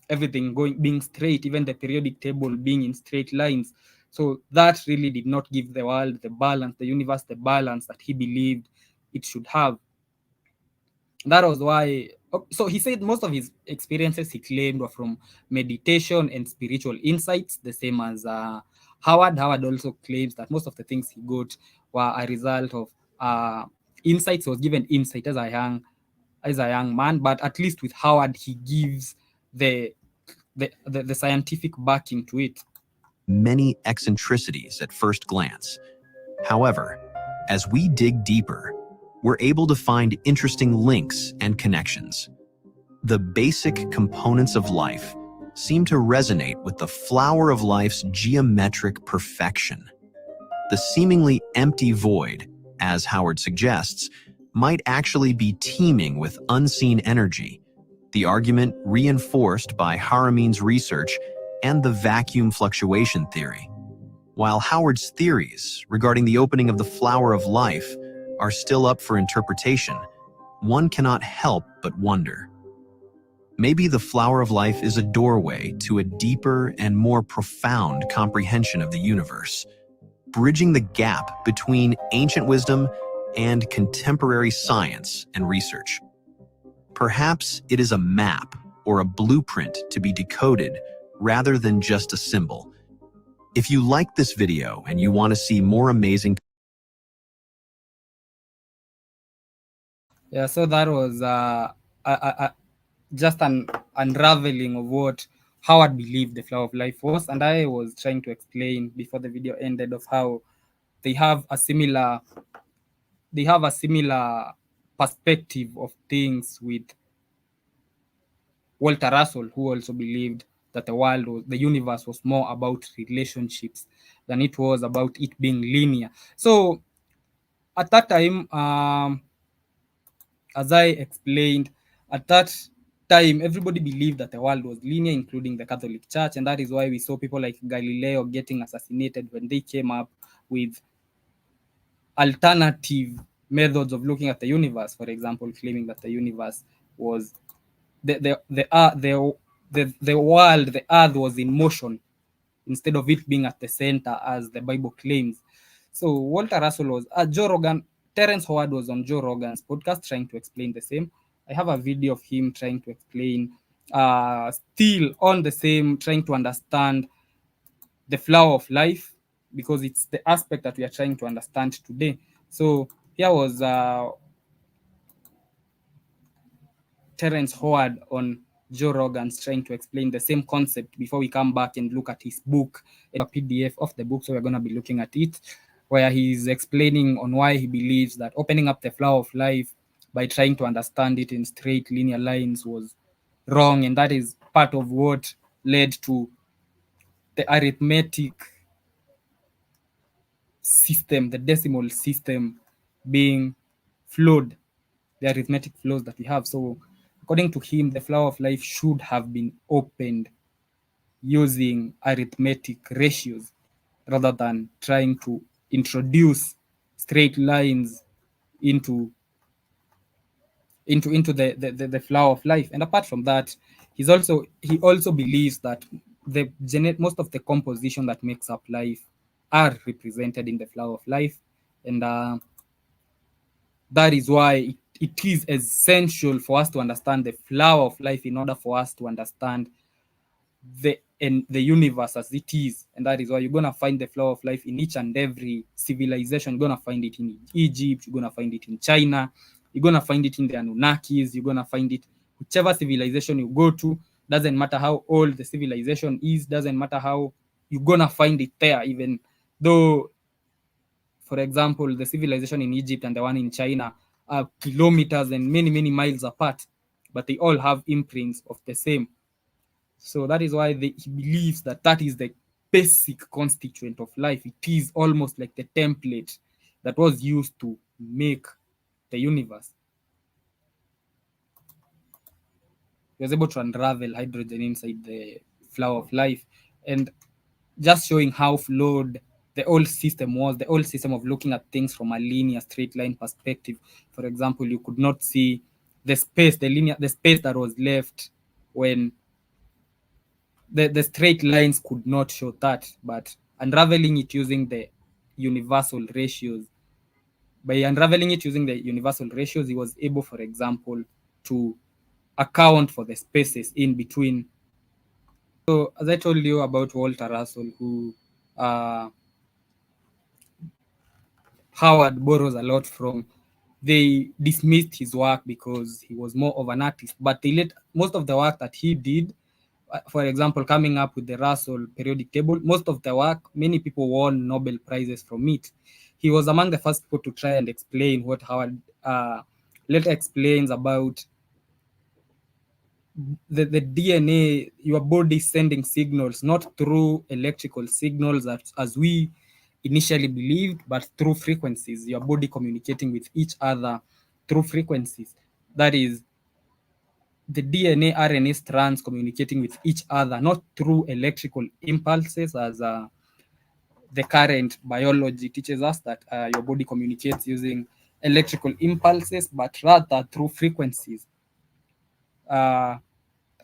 everything being straight, even the periodic table being in straight lines. So that really did not give the world the balance, the universe the balance that he believed it should have. That was why. So he said most of his experiences, he claimed, were from meditation and spiritual insights, the same as Howard. Howard also claims that most of the things he got were a result of insights. He was given insight as a young man, but at least with Howard, he gives the scientific backing to it. Many eccentricities at first glance. However, as we dig deeper, we're able to find interesting links and connections. The basic components of life seem to resonate with the flower of life's geometric perfection. The seemingly empty void, as Howard suggests, might actually be teeming with unseen energy, the argument reinforced by Haramene's research and the vacuum fluctuation theory. While Howard's theories regarding the opening of the flower of life are still up for interpretation, one cannot help but wonder. Maybe the flower of life is a doorway to a deeper and more profound comprehension of the universe, bridging the gap between ancient wisdom and contemporary science and research. Perhaps it is a map or a blueprint to be decoded rather than just a symbol. If you like this video and you want to see more amazing. Yeah, so that was just an unraveling of what Howard believed the flower of life was, and I was trying to explain before the video ended of how they have a similar perspective of things with Walter Russell, who also believed that that the universe was more about relationships than it was about it being linear. So at that time, as I explained, at that time, everybody believed that the world was linear, including the Catholic Church, and that is why we saw people like Galileo getting assassinated when they came up with alternative methods of looking at the universe. For example, claiming that the universe was the world, the earth was in motion instead of it being at the center as the Bible claims. So Walter Russell was Joe Rogan. Terrence Howard was on Joe Rogan's podcast trying to explain the same. I have a video of him trying to explain, still on the same, trying to understand the flower of life, because it's the aspect that we are trying to understand today. So here was Terrence Howard on Joe Rogan's trying to explain the same concept before we come back and look at his book, a PDF of the book. So we're going to be looking at it, where he's explaining on why he believes that opening up the flower of life by trying to understand it in straight linear lines was wrong. And that is part of what led to the arithmetic system, the decimal system being flawed, the arithmetic flaws that we have. So according to him, the flower of life should have been opened using arithmetic ratios rather than trying to introduce straight lines into the flower of life. And apart from that, he also believes that most of the composition that makes up life are represented in the flower of life. And that is why it is essential for us to understand the flower of life in order for us to understand the universe as it is. And that is why you're going to find the flower of life in each and every civilization. You're going to find it in Egypt, you're going to find it in China, you're going to find it in the Anunnakis, you're going to find it whichever civilization you go to. Doesn't matter how old the civilization is, doesn't matter how, you're going to find it there. Even though, for example, the civilization in Egypt and the one in China are kilometers and many miles apart, but they all have imprints of the same. So that is why he believes that is the basic constituent of life. It is almost like the template that was used to make the universe. He was able to unravel hydrogen inside the flower of life, and just showing how flawed the old system was, the old system of looking at things from a linear straight line perspective. For example, you could not see the space that was left when the straight lines could not show that. But unraveling it using the universal ratios, by unraveling it using the universal ratios, he was able, for example, to account for the spaces in between. So as I told you about Walter Russell, who Howard borrows a lot from, they dismissed his work because he was more of an artist, but they let most of the work that he did, for example, coming up with the Russell periodic table, most of the work, many people won Nobel Prizes from it. He was among the first people to try and explain what Howard later explains about the DNA, your body sending signals, not through electrical signals as we initially believed, but through frequencies, your body communicating with each other through frequencies. That is, the DNA RNA strands communicating with each other, not through electrical impulses as the current biology teaches us that your body communicates using electrical impulses, but rather through frequencies.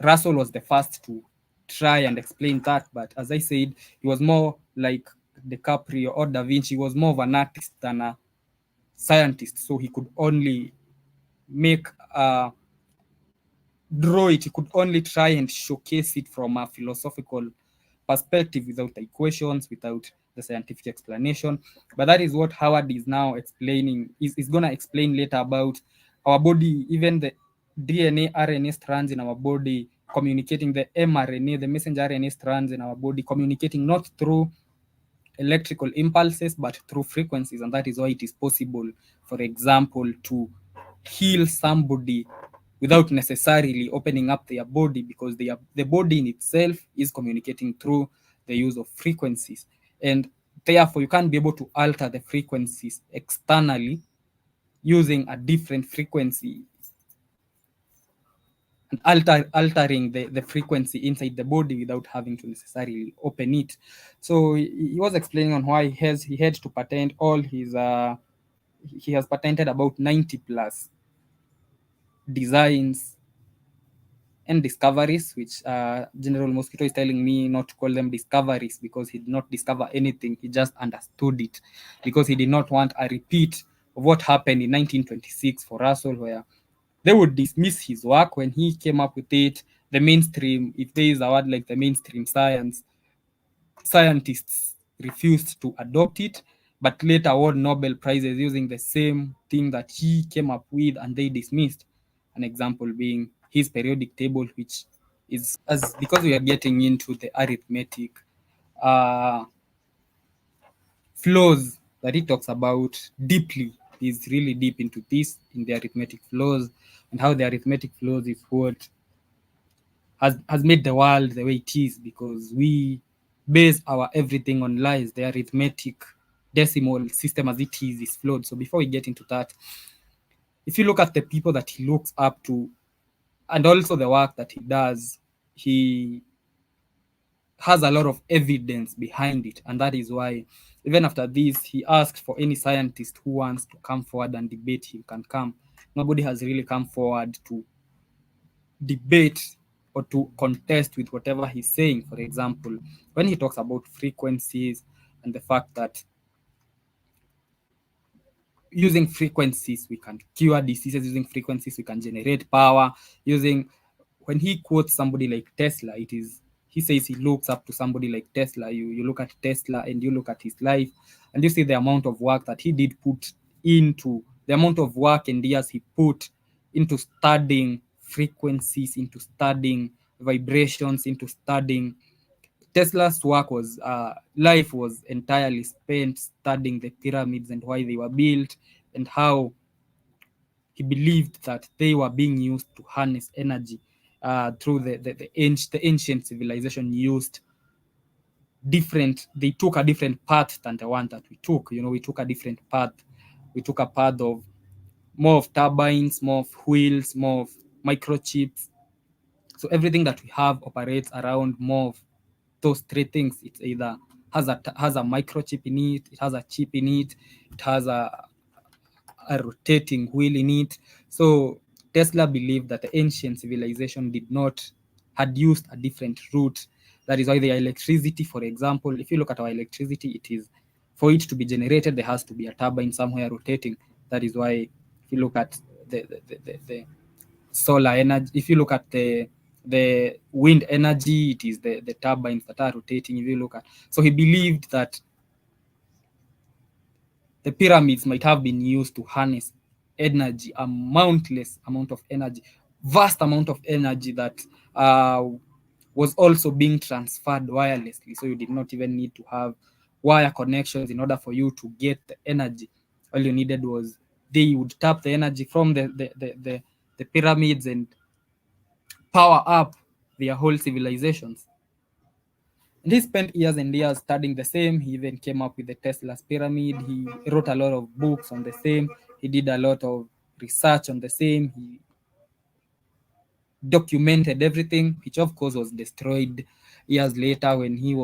Russell was the first to try and explain that, but as I said, he was more like DiCaprio or Da Vinci. He was more of an artist than a scientist, so he could only draw it. He could only try and showcase it from a philosophical perspective without the equations, without the scientific explanation. But that is what Howard is now explaining, is going to explain later about our body, even the DNA, RNA strands in our body communicating, the mRNA, the messenger RNA strands in our body communicating not through electrical impulses, but through frequencies. And that is why it is possible, for example, to heal somebody without necessarily opening up their body, because the body in itself is communicating through the use of frequencies, and therefore you can't be able to alter the frequencies externally using a different frequency and altering the frequency inside the body without having to necessarily open it. So he was explaining on why he had to patent all his he has patented about 90 plus designs and discoveries, which General Mosquito is telling me not to call them discoveries because he did not discover anything. He just understood it because he did not want a repeat of what happened in 1926 for Russell, where they would dismiss his work when he came up with it. The mainstream, if there is a word like the mainstream scientists refused to adopt it, but later won Nobel Prizes using the same thing that he came up with, and they dismissed. An example being his periodic table, which is, as because we are getting into the arithmetic uh, flows that he talks about deeply. He's really deep into this in the arithmetic flows, and how the arithmetic flows is what has made the world the way it is, because we base our everything on lies. The arithmetic decimal system as it is flawed. So before we get into that, if you look at the people that he looks up to and also the work that he does, he has a lot of evidence behind it, and that is why even after this he asked for any scientist who wants to come forward and debate him can come. Nobody has really come forward to debate or to contest with whatever he's saying. For example, when he talks about frequencies and the fact that using frequencies we can cure diseases, using frequencies we can generate power, using, when he quotes somebody like Tesla, it is, he says he looks up to somebody like Tesla. You look at Tesla and you look at his life and you see the amount of work that he did put into, the amount of work and years he put into studying frequencies, into studying vibrations, into studying. Tesla's work was life was entirely spent studying the pyramids and why they were built, and how he believed that they were being used to harness energy through the ancient civilization used different, they took a different path than the one that we took. We took a different path. We took a path of more of turbines, more of wheels, more of microchips. So everything that we have operates around more of those three things. It either has a microchip in it, it has a chip in it, it has a rotating wheel in it. So Tesla believed that the ancient civilization had used a different route. That is why the electricity, for example, if you look at our electricity, it is, for it to be generated, there has to be a turbine somewhere rotating. That is why if you look at the solar energy, if you look at the wind energy, it is the turbines that are rotating. If you look at, so he believed that the pyramids might have been used to harness energy, a mountless amount of energy, vast amount of energy that was also being transferred wirelessly. So you did not even need to have wire connections in order for you to get the energy. All you needed was, they would tap the energy from the pyramids and power up their whole civilizations. And he spent years and years studying the same. He even came up with the Tesla's pyramid. He wrote a lot of books on the same. He did a lot of research on the same. He documented everything, which of course was destroyed years later when he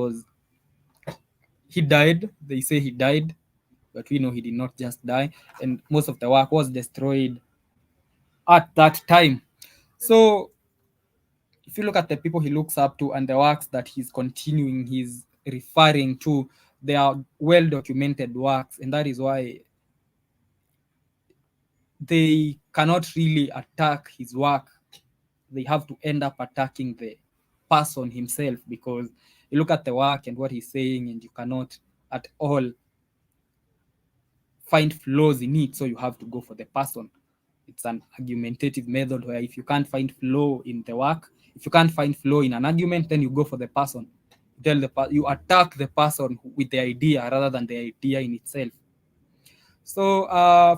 died. They say he died, but we know he did not just die. And most of the work was destroyed at that time. So if you look at the people he looks up to and the works that he's continuing, he's referring to, they are well documented works, and that is why they cannot really attack his work. They have to end up attacking the person himself, because you look at the work and what he's saying and you cannot at all find flaws in it, so you have to go for the person. It's an argumentative method where if you can't find flaw in the work, if you can't find flaw in an argument, then you go for the person. You attack the person with the idea rather than the idea in itself. So,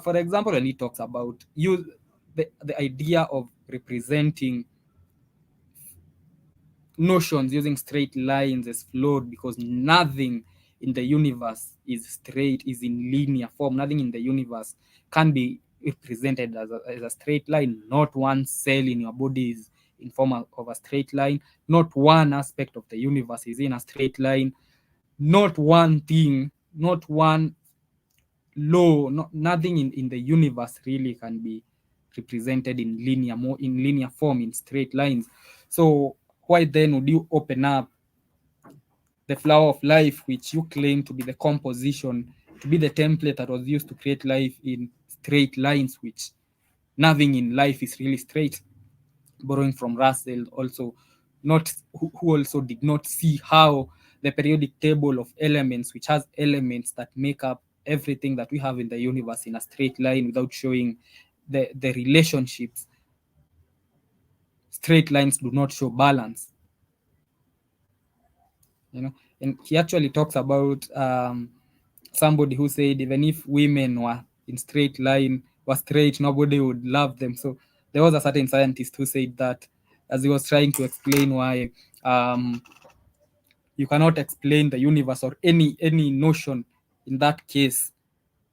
for example, when he talks about the idea of representing notions using straight lines is flawed, because nothing in the universe is straight, is in linear form. Nothing in the universe can be represented as a straight line. Not one cell in your body is in form of a straight line. Not one aspect of the universe is in a straight line. Not one thing, not one law, nothing in the universe really can be represented in linear form, in straight lines. So why then would you open up the flower of life, which you claim to be the composition, to be the template that was used to create life, in straight lines, which nothing in life is really straight? Borrowing from Russell also, not who also did not see how the periodic table of elements, which has elements that make up everything that we have in the universe in a straight line without showing the relationships. Straight lines do not show balance. And he actually talks about somebody who said even if women were in straight line, were straight, nobody would love them. So there was a certain scientist who said that, as he was trying to explain why you cannot explain the universe or any notion in that case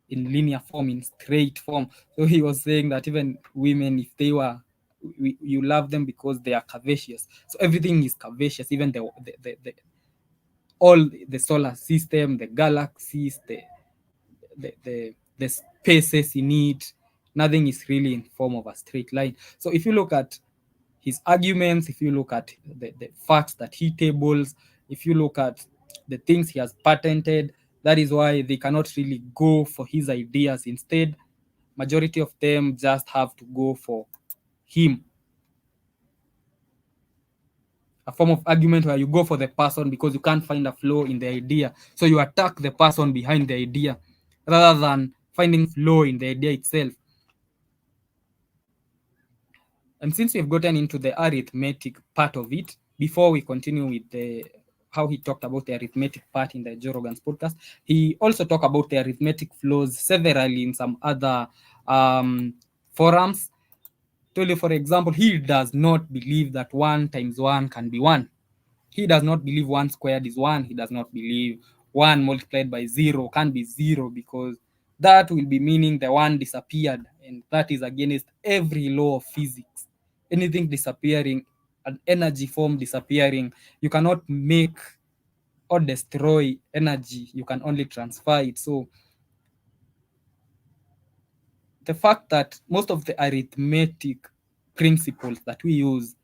in linear form, in straight form. So he was saying that even women, if they were, you love them because they are curvaceous. So everything is curvaceous, even the all the solar system, the galaxies, the spaces in it, nothing is really in form of a straight line. So if you look at his arguments, if you look at the facts that he tables, if you look at the things he has patented, that is why they cannot really go for his ideas. Instead, majority of them just have to go for him. A form of argument where you go for the person because you can't find a flaw in the idea. So you attack the person behind the idea rather than finding flaw in the idea itself. And since we've gotten into the arithmetic part of it, before we continue with how he talked about the arithmetic part in the Joe Rogan's podcast, he also talked about the arithmetic flaws severally in some other forums. Told you, for example, he does not believe that 1 times 1 can be 1. He does not believe 1 squared is 1. He does not believe 1 multiplied by 0 can be 0, because that will be meaning the 1 disappeared, and that is against every law of physics. Anything disappearing, an energy form disappearing, you cannot make or destroy energy, you can only transfer it. So the fact that most of the arithmetic principles that we use,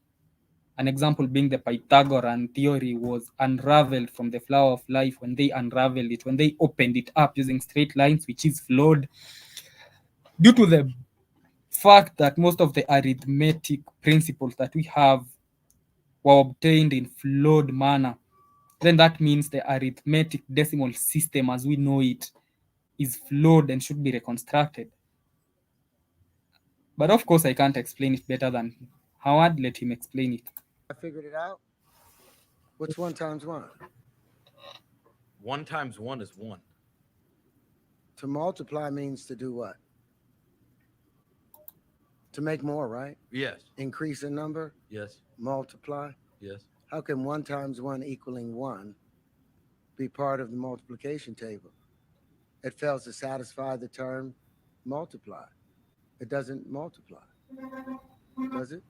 an example being the Pythagorean theory, was unraveled from the flower of life when they unraveled it, when they opened it up using straight lines, which is flawed, due to the fact that most of the arithmetic principles that we have were obtained in flawed manner. Then that means the arithmetic decimal system as we know it is flawed and should be reconstructed. But of course, I can't explain it better than Howard. Let him explain it. I figured it out. What's 1 times 1? 1 times 1 is 1. To multiply means to do what? To make more, right? Yes. Increase in number, Yes. multiply. Yes. How can 1 times 1 equaling 1 be part of the multiplication table? It fails to satisfy the term multiply. It doesn't multiply, does it?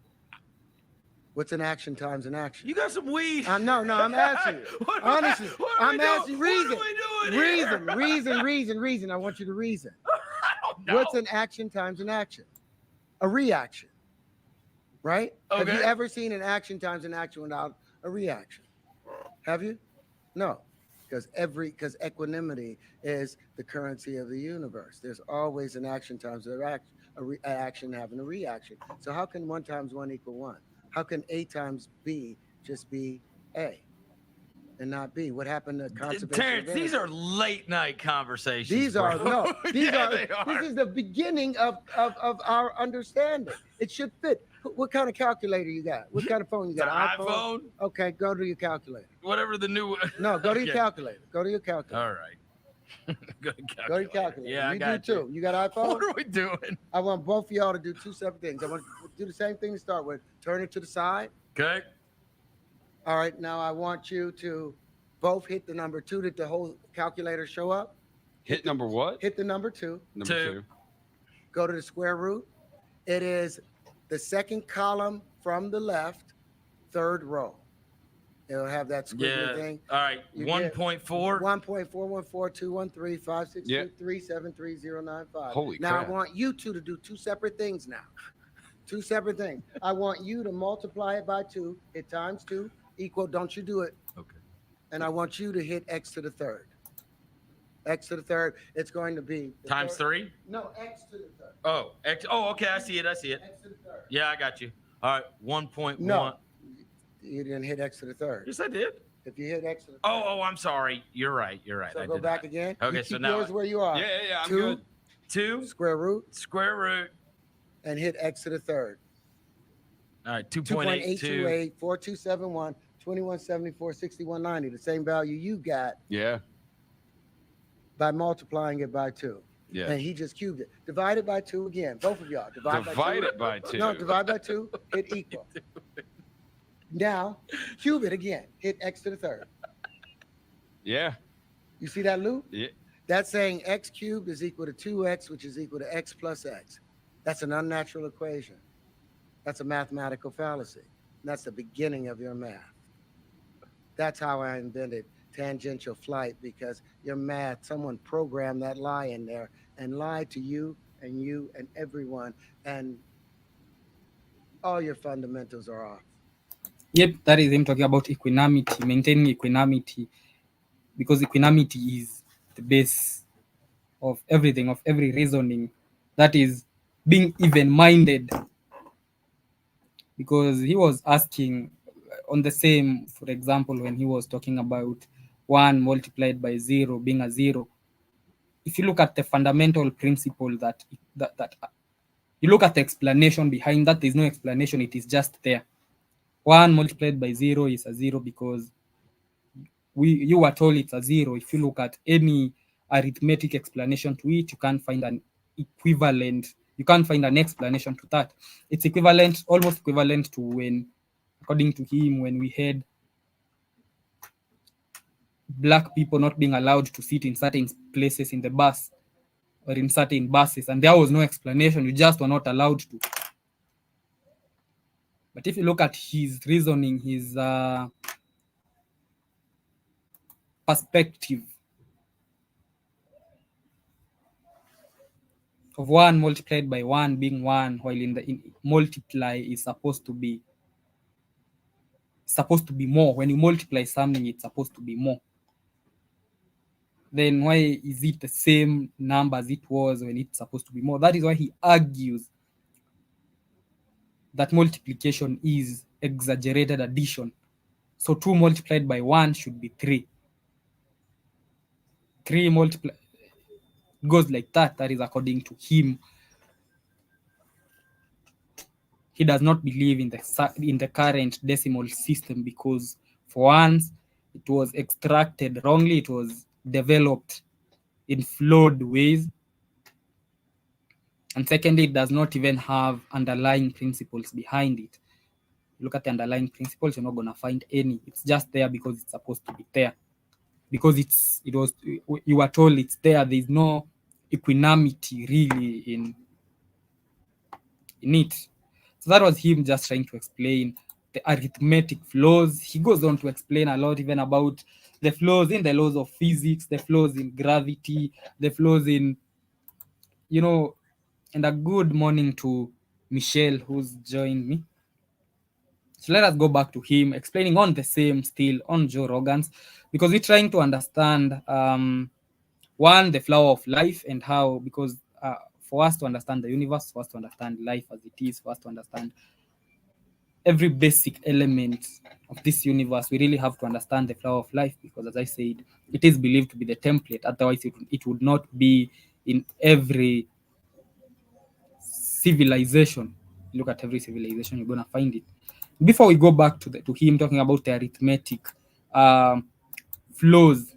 What's an action times an action? You got some weed. No, I'm asking you. Honestly, I'm asking reason. Reason. I want you to reason. I don't know. What's an action times an action? A reaction, right? Okay. Have you ever seen an action times an action without a reaction? Have you? No, because equanimity is the currency of the universe. There's always an action times an action having a reaction. So how can 1 times 1 equal 1? How can A times B just be A and not B? What happened to conservation? Terrence, these are late night conversations. These are bro. no. These Yeah, are. they are. This is the beginning of our understanding. It should fit. What kind of calculator you got? What kind of phone you It's got? an iPhone? Okay, go to your calculator. Whatever the new. No, go to your Okay. calculator. Go to your calculator. All right. Go Go to your calculator. Yeah, I you got do you. too. You got an iPhone? What are we doing? I want both of y'all to do two separate things. I want to do the same thing to start with. Turn it to the side. Okay. All right. Now I want you to both hit the number 2. Did the whole calculator show up? Hit number what? Hit the number 2. Number 2. Go to the square root. It is the second column from the left, third row. It'll have that squiggly thing. All right. 1.4. 1.4142135623730955. Holy now crap. I want you two to do two separate things now. Two separate things. I want you to multiply it by 2, hit times 2, equal, don't you do it. Okay. And I want you to hit x to the third. X to the third, it's going to be Times 3? No, x to the third. Oh, X. Oh, okay. I see it. X to the third. Yeah, I got you. All right. 1.1. No, you didn't hit x to the third. Yes, I did. If you hit x to the third. Oh, I'm sorry. You're right. So I go did back not. again. Okay, You so keep now yours where you are. Yeah, I'm 2, good. 2 square root, and hit x to the third. All right. 2.828, 4271, 2174, 6190. The same value you got Yeah. by multiplying it by 2. Yeah. And he just cubed it. Divide it by 2 again. Both of y'all. Divide it by 2. No, divide by 2. Hit equal. Now, cube it again. Hit x to the third. Yeah. You see that loop? Yeah. That's saying x cubed is equal to 2x, which is equal to x plus x. That's an unnatural equation. That's a mathematical fallacy. And that's the beginning of your math. That's how I invented tangential flight, because your math, someone programmed that lie in there and lied to you and everyone, and all your fundamentals are off. Yep, that is him talking about equanimity, maintaining equanimity, because equanimity is the base of everything, of every reasoning. That is being even-minded. Because he was asking on the same, for example, when he was talking about 1 multiplied by 0 being a 0. If you look at the fundamental principle that you look at the explanation behind that, there's no explanation, it is just there. 1 multiplied by 0 is a 0 because you were told it's a 0. If you look at any arithmetic explanation to it, you can't find an equivalent. You can't find an explanation to that. It's equivalent, almost equivalent to when, according to him, when we had black people not being allowed to sit in certain places in the bus or in certain buses, and there was no explanation. You just were not allowed to. But if you look at his reasoning, his perspective of 1 multiplied by 1 being 1, while in multiply is supposed to be more. When you multiply something, it's supposed to be more. Then why is it the same number as it was when it's supposed to be more? That is why he argues that multiplication is exaggerated addition. So 2 multiplied by 1 should be 3. 3 multiplied goes like that. That is according to him. He does not believe in the current decimal system, because for once it was extracted wrongly. It was developed in flawed ways. And secondly, it does not even have underlying principles behind it. Look at the underlying principles, you're not going to find any. It's just there because it's supposed to be there. Because you were told it's there. There's no equanimity really in it. So that was him just trying to explain the arithmetic flaws. He goes on to explain a lot even about the flaws in the laws of physics, the flaws in gravity, the flaws in, and a good morning to Michelle, who's joined me. So let us go back to him explaining on the same, still on Joe Rogan's, because we're trying to understand, one, the flower of life, and how, because for us to understand the universe, for us to understand life as it is, for us to understand every basic element of this universe, we really have to understand the flower of life, because as I said, it is believed to be the template. Otherwise, it would not be in every civilization. Look at every civilization, you're going to find it. Before we go back to him talking about the arithmetic flaws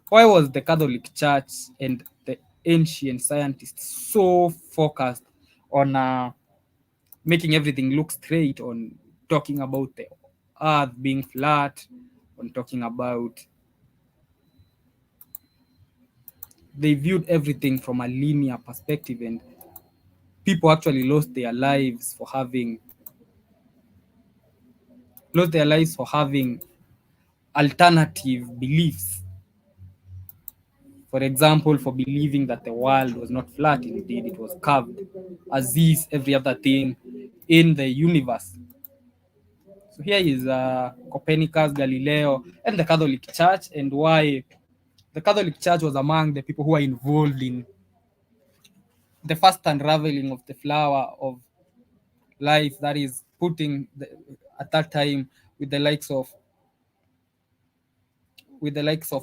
why was the Catholic Church and the ancient scientists so focused on making everything look straight, on talking about the earth being flat, on talking about, they viewed everything from a linear perspective, and people actually lost their lives for having alternative beliefs. For example, for believing that the world was not flat, indeed it was curved, as is every other thing in the universe. So here is Copernicus, Galileo, and the Catholic Church, and why the Catholic Church was among the people who are involved in the first unraveling of the flower of life, that is putting at that time with the likes of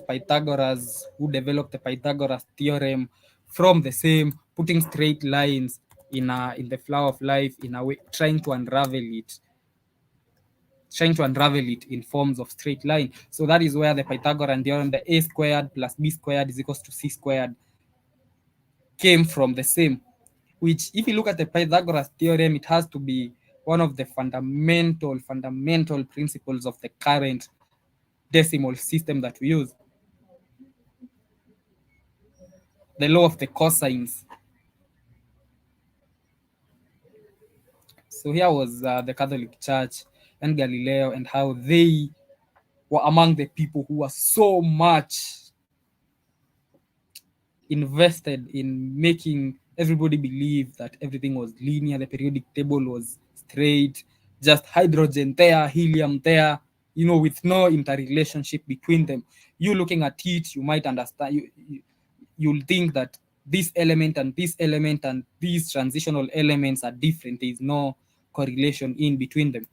Pythagoras, who developed the Pythagoras theorem from the same, putting straight lines in the flower of life in a way, trying to unravel it in forms of straight line. So that is where the Pythagorean theorem, the a squared plus b squared is equals to c squared, came from the same. Which, if you look at the Pythagoras theorem, it has to be one of the fundamental principles of the current decimal system that we use. The law of the cosines. So here was the Catholic Church and Galileo, and how they were among the people who were so much invested in making everybody believe that everything was linear, the periodic table was straight, just hydrogen there, helium there, with no interrelationship between them. You looking at it, you might understand, you'll think that this element and this element and these transitional elements are different. There is no correlation in between them.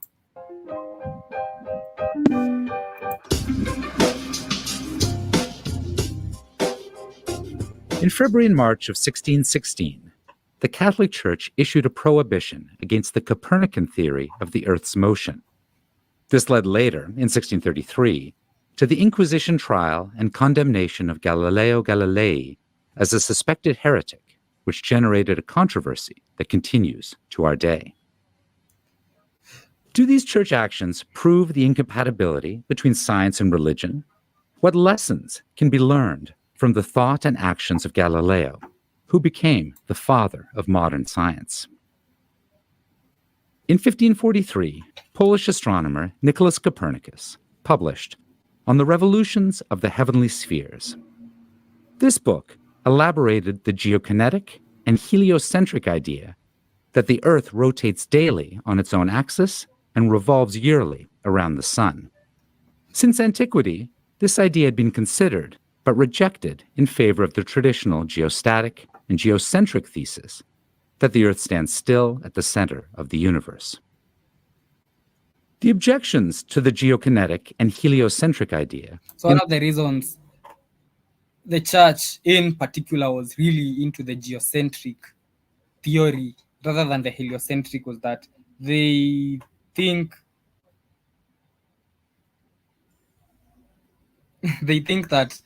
In February and March of 1616, the Catholic Church issued a prohibition against the Copernican theory of the Earth's motion. This led later, in 1633, to the Inquisition trial and condemnation of Galileo Galilei as a suspected heretic, which generated a controversy that continues to our day. Do these church actions prove the incompatibility between science and religion? What lessons can be learned from the thought and actions of Galileo, who became the father of modern science? In 1543, Polish astronomer Nicholas Copernicus published On the Revolutions of the Heavenly Spheres. This book elaborated the geokinetic and heliocentric idea that the Earth rotates daily on its own axis and revolves yearly around the sun. Since antiquity, this idea had been considered but rejected in favor of the traditional geostatic and geocentric thesis that the Earth stands still at the center of the universe. The objections to the geokinetic and heliocentric idea. So one of the reasons the church in particular was really into the geocentric theory rather than the heliocentric was that they think that,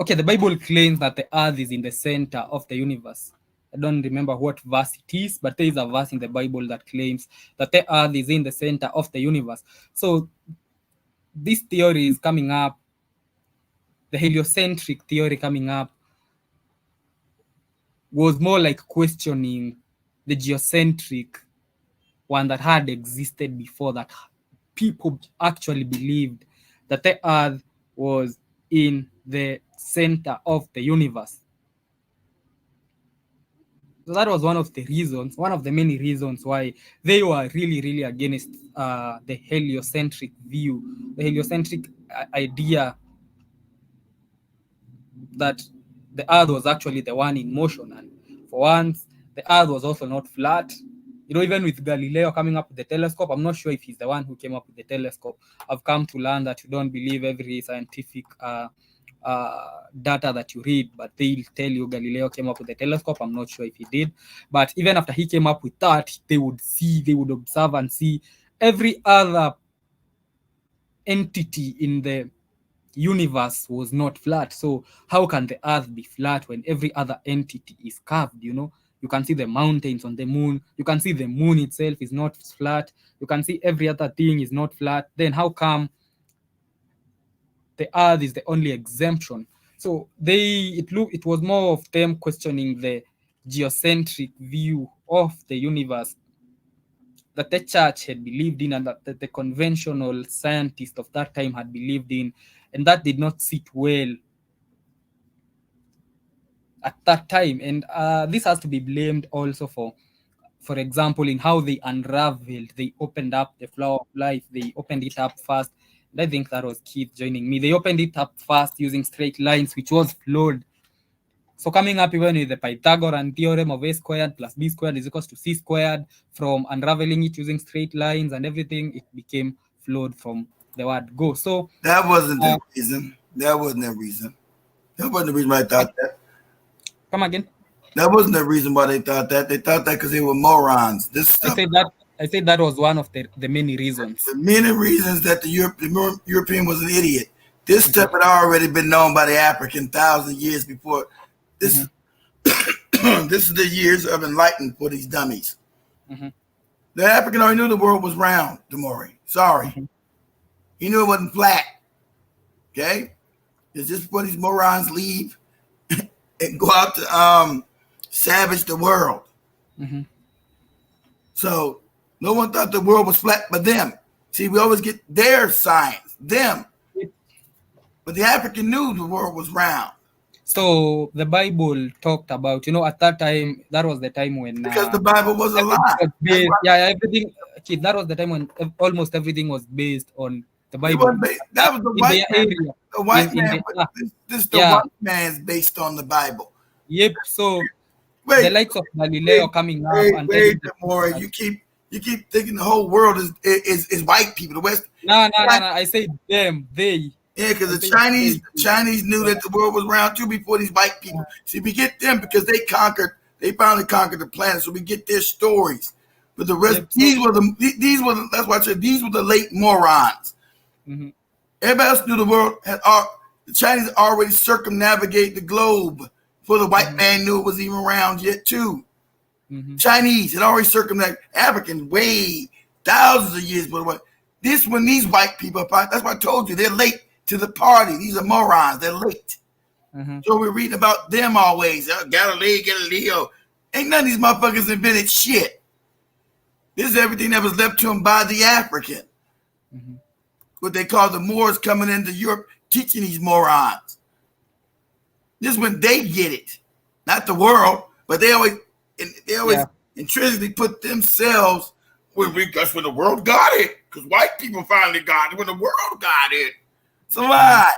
okay, the Bible claims that the earth is in the center of the universe. I don't remember what verse it is, but there is a verse in the Bible that claims that the earth is in the center of the universe. So this theory is coming up, the heliocentric theory coming up, was more like questioning the geocentric one that had existed before, that people actually believed that the earth was in the center of the universe. So that was one of the many reasons why they were really against the heliocentric view, the heliocentric idea that the earth was actually the one in motion. And for once, the earth was also not flat. Even with Galileo coming up with the telescope, I'm not sure if he's the one who came up with the telescope. I've come to learn that you don't believe every scientific data that you read, but they'll tell you Galileo came up with the telescope. I'm not sure if he did, but even after he came up with that, they would observe and see every other entity in the universe was not flat. So how can the earth be flat when every other entity is curved? You can see the mountains on the moon, you can see the moon itself is not flat, you can see every other thing is not flat. Then how come the earth is the only exemption? So it was more of them questioning the geocentric view of the universe that the church had believed in, and that the conventional scientists of that time had believed in, and that did not sit well at that time. And this has to be blamed also for example, in how they unraveled, they opened up the flower of life, they opened it up first. And I think that was Keith joining me. They opened it up first using straight lines, which was flawed. So coming up even with the Pythagorean theorem of a squared plus b squared is equals to c squared, from unraveling it using straight lines and everything, it became flawed from the word go. So that wasn't the reason. That wasn't the reason. That wasn't the reason why I thought that. Come again? That wasn't the reason why they thought that. They thought that because they were morons. This stuff. I said that was one of the many reasons. The many reasons that the European was an idiot. This stuff had already been known by the African 1,000 years before. This, this is the years of enlightenment for these dummies. The African already knew the world was round, Damori. Sorry. He knew it wasn't flat. Okay? It's just before these morons leave and go out to savage the world. So no one thought the world was flat but them. See, we always get their science, them. But the African knew the world was round. So the Bible talked about, at that time, that was the time when... because the Bible was a lie. Everything, that was the time when almost everything was based on the Bible. That was the white man. Area. The white man. This the white man's based on the Bible. Yep. So the likes of Galileo coming up and more. You keep thinking the whole world is white people. The West. No. I say them. They. Yeah, because the Chinese knew that the world was round too before these white people. See, we get them because they finally conquered the planet. So we get their stories. But the rest, these were that's why I said these were the late morons. Everybody else knew the world the Chinese already circumnavigated the globe before the white man knew it was even around yet too. Chinese had already circumnavigated Africans way thousands of years before. This when these white people, that's why I told you they're late to the party. These are morons. They're late. So we're reading about them always. Galileo. Ain't none of these motherfuckers invented shit. This is everything that was left to them by the African. What they call the Moors coming into Europe, teaching these morons. This is when they get it, not the world. But they always intrinsically put themselves that's when the world got it. Because white people finally got it when the world got it. It's a lie.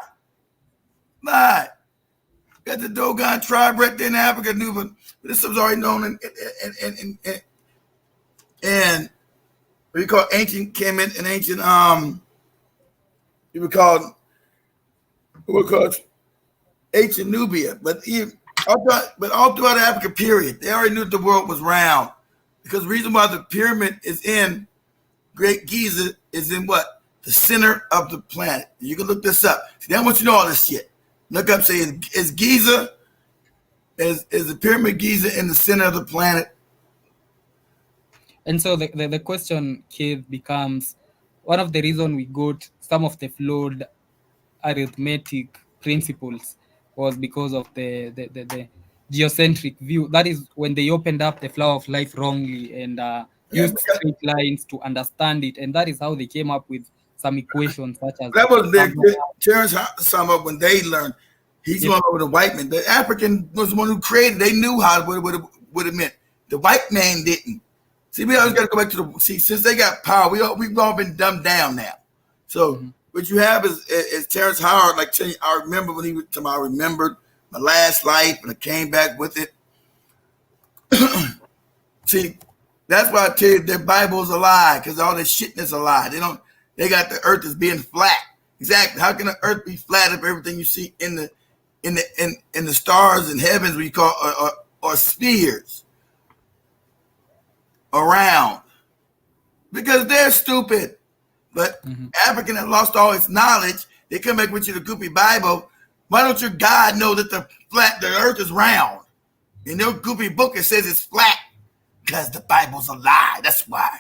Got the Dogon tribe right there in Africa knew, but this was already known and we call ancient Kemet and ancient we call ancient Nubia. But all throughout the Africa period, they already knew the world was round. Because the reason why the pyramid is in Great Giza is in what? The center of the planet. You can look this up. See, I want you to know all this shit. Look up, say, is Giza, is the pyramid Giza in the center of the planet? And so the question, Keith, becomes, one of the reasons we got some of the flawed arithmetic principles was because of the geocentric view. That is when they opened up the flower of life wrongly and used straight lines to understand it, and that is how they came up with some equations such as that was their Terrence sum up when they learned. He's one over the white man. The African was the one who created. They knew what it meant. The white man didn't. See, we always got to go back to since they got power, we've all been dumbed down now. So what you have is Terrence Howard. Like I remember when he was talking about, I remembered my last life and I came back with it. See, that's why I tell you their Bible's a lie, because all this shit is a lie. They got the earth as being flat. Exactly. How can the earth be flat if everything you see in the stars and heavens we call are spheres around? Because they're stupid. But African had lost all its knowledge. They come back with you the goopy Bible. Why don't your God know that the earth is round? In their goopy book, it says it's flat because the Bible's a lie. That's why.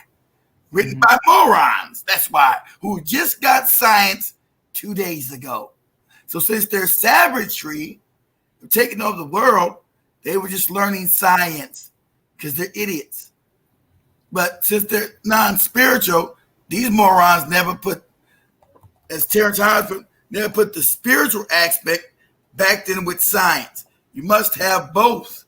Written by morons. That's why. Who just got science 2 days ago. So since their savagery taking over the world, they were just learning science because they're idiots. But since they're non-spiritual, these morons never put, as Terrence put, never put the spiritual aspect back in with science. You must have both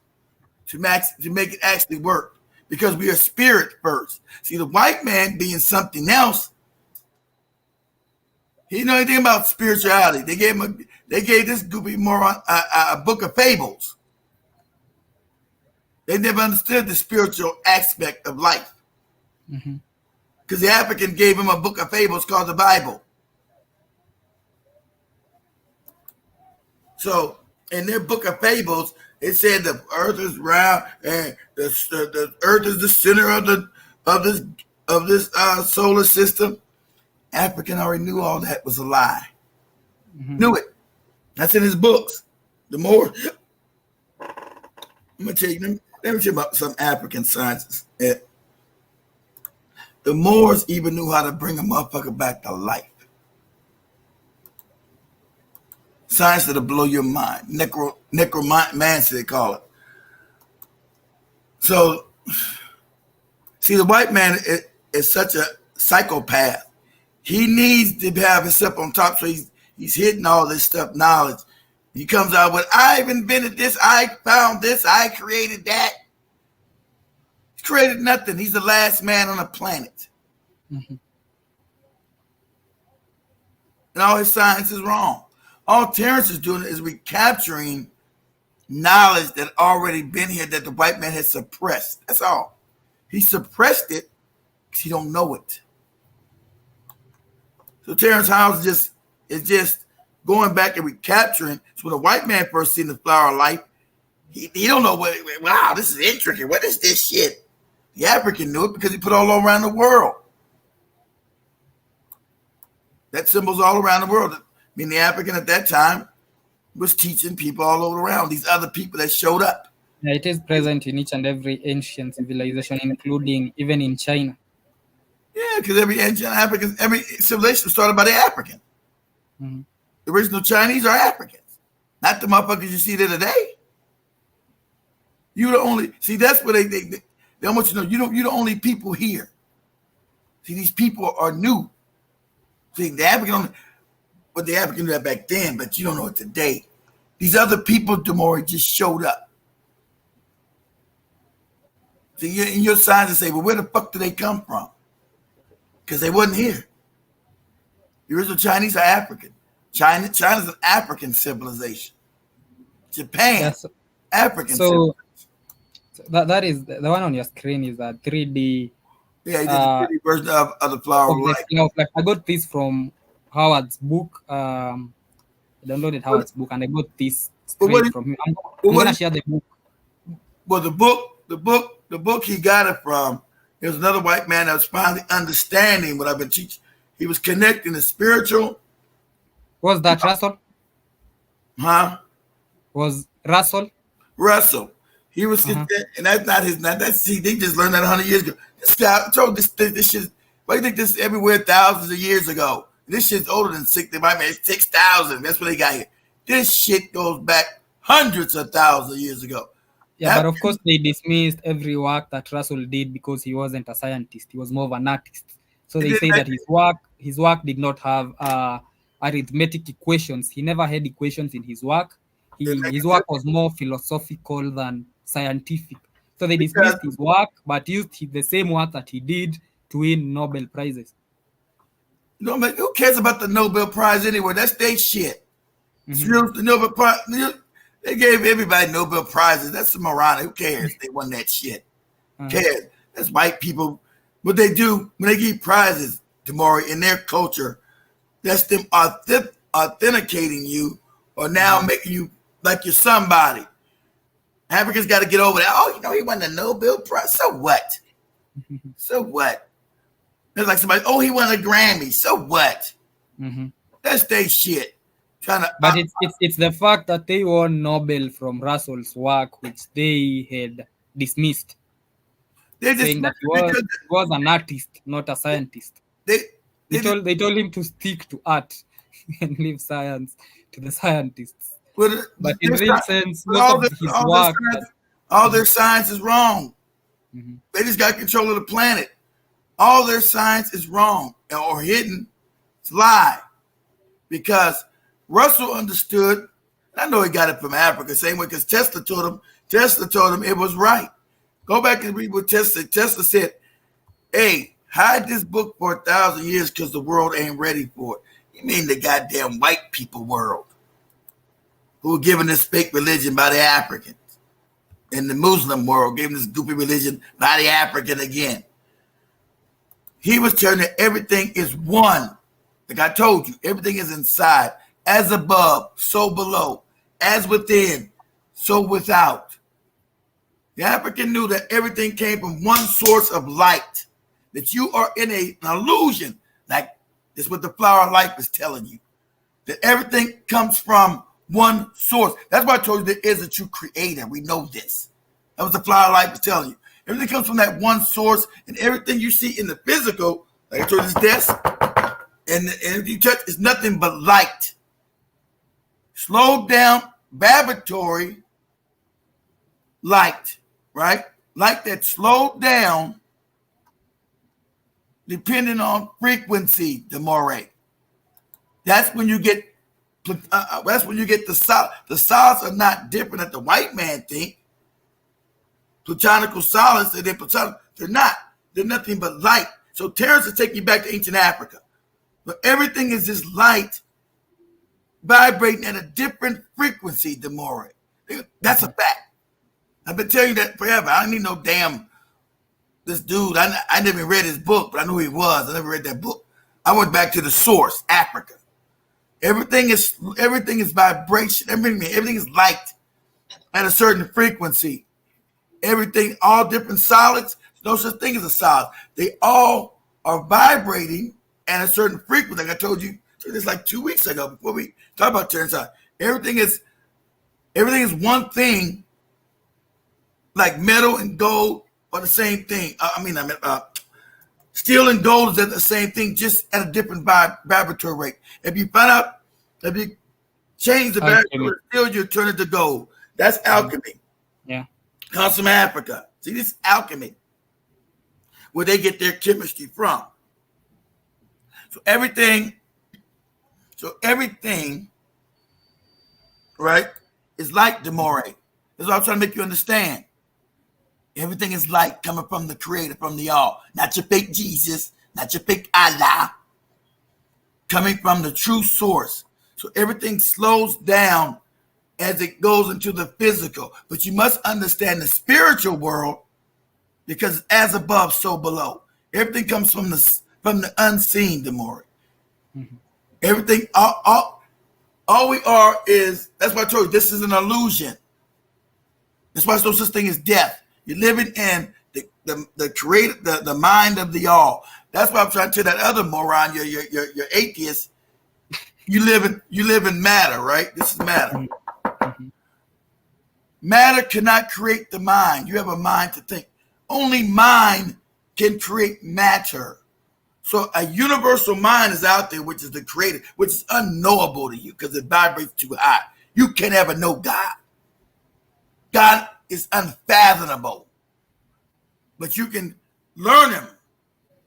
to make it actually work, because we are spirit first. See, the white man being something else, he didn't know anything about spirituality. They gave this goopy moron a book of fables. They never understood the spiritual aspect of life. Because the African gave him a book of fables called the Bible. So in their book of fables, it said the earth is round and the earth is the center of this solar system. African already knew all that was a lie. Knew it. That's in his books. The more, I'm gonna tell you, let me tell you about some African sciences. The Moors even knew how to bring a motherfucker back to life. Science that'll blow your mind. Necromancy, they call it. So, see, the white man is such a psychopath. He needs to have himself on top, so he's hidden all this stuff, knowledge. He comes out with, I've invented this, I found this, I created that. He created nothing. He's the last man on the planet. And all his science is wrong. All Terrence is doing is recapturing knowledge that already been here that the white man has suppressed. That's all. He suppressed it because he don't know it. So Terrence House is just going back and recapturing. So when the white man first seen the flower of life, he don't know what. Wow, this is intricate. What is this shit? The African knew it because he put all around the world. That symbol's all around the world. I mean, the African at that time was teaching people all over around. These other people that showed up. Yeah, it is present in each and every ancient civilization, including even in China. Yeah, because every ancient African, every civilization was started by the African. The original Chinese are Africans, not the motherfuckers you see there today. You the only that's what they want you to know. You're the only people here. See, these people are new. See, the African, but the African knew that back then, but you don't know it today. These other people, Demore, just showed up. See, in your signs and say, well, where the fuck did they come from? Because they wasn't here. The original Chinese are African. China's an African civilization. Japan, Yes. African So civilization. that is the one on your screen is a 3D. Yeah, it's a 3D version of the flower of life. Like I got this from Howard's book. I downloaded Howard's book and I got this straight from him. I'm gonna share the book. Well, the book he got it from. There was another white man that was finally understanding what I've been teaching. He was connecting the spiritual. Was that Russell? Huh? Was Russell? Russell. He was, and that's not his. See, they just learned that 100 years ago. This guy told this shit. Why do you think this is everywhere thousands of years ago? This shit's older than 60. My man, 6,000. That's what they got here. This shit goes back hundreds of thousands of years ago. Yeah, but of course they dismissed every work that Russell did because he wasn't a scientist. He was more of an artist. So they say that his work did not have arithmetic equations. He never had equations in his work. His work was more philosophical than scientific. So they dismissed his work, but used the same work that he did to win Nobel Prizes. No, man, who cares about the Nobel Prize anyway? That's their shit. The Nobel Prize. They gave everybody Nobel Prizes. That's the moronic. Who cares? They won that shit. Who cares? That's white people. What they do when they give prizes, Tamori, in their culture, that's them authenticating you or now making you like you're somebody. Africans got to get over that. Oh, he won the Nobel Prize. So what? So what? It's like somebody, he won a Grammy. So what? That's they shit. Trying to, But it's the fact that they won Nobel from Russell's work, which they had dismissed, they just saying that he was an artist, not a scientist. They told him to stick to art and leave science to the scientists. But in real sense, most of his work, all their science is wrong. Mhm. They just got control of the planet. All their science is wrong or hidden. It's lie. Because Russell understood, I know he got it from Africa, same way because Tesla told him it was right. Go back and read what Tesla said. Tesla said, hey, hide this book for 1,000 years because the world ain't ready for it. You mean the goddamn white people world who were given this fake religion by the Africans. And the Muslim world gave this goofy religion by the African again. He was telling that everything is one. Like I told you, everything is inside. As above, so below. As within, so without. The African knew that everything came from one source of light. That you are in an illusion. Like this is what the flower of life is telling you. That everything comes from one source. That's why I told you there is a true creator. We know this. That was the flower of life is telling you. Everything comes from that one source, and everything you see in the physical, like I told you, this desk, and if you touch, is nothing but light. Slowed down, vibratory light, right? Light that slowed down, depending on frequency, Demore. That's when you get. That's when you get the solids. The solids are not different that the white man think. Plutonical solids, they're not. They're nothing but light. So Terrence is taking you back to ancient Africa. But everything is this light vibrating at a different frequency, Demore. That's a fact. I've been telling you that forever. I don't need no damn this dude. I never read his book, but I knew who he was. I never read that book. I went back to the source, Africa. Everything is vibration. Everything is light at a certain frequency. Everything, all different solids. No such thing as a solid. They all are vibrating at a certain frequency. Like I told you this like 2 weeks ago before we talked about Terrence. Everything is one thing. Like metal and gold are the same thing. Steel and gold is at the same thing, just at a different vibratory rate. If you change the vibratory steel, you turn it to gold. That's alchemy. Yeah. Comes from Africa. See, this is alchemy, where they get their chemistry from. So everything, right, is light, Demore. That's what I'm trying to make you understand. Everything is light coming from the creator, from the all. Not your fake Jesus, not your fake Allah. Coming from the true source. So everything slows down as it goes into the physical. But you must understand the spiritual world, because as above, so below. Everything comes from the unseen, Demore. Mm-hmm. Everything, all we are is, that's why I told you, this is an illusion. That's why there's no such thing as death. You're living in the creator, the mind of the all. That's why I'm trying to tell that other moron, you're atheist. You live in matter, right? This is matter. Mm-hmm. Matter cannot create the mind. You have a mind to think. Only mind can create matter. So a universal mind is out there, which is the creator, which is unknowable to you because it vibrates too high. You can never know God. God is unfathomable, but you can learn him.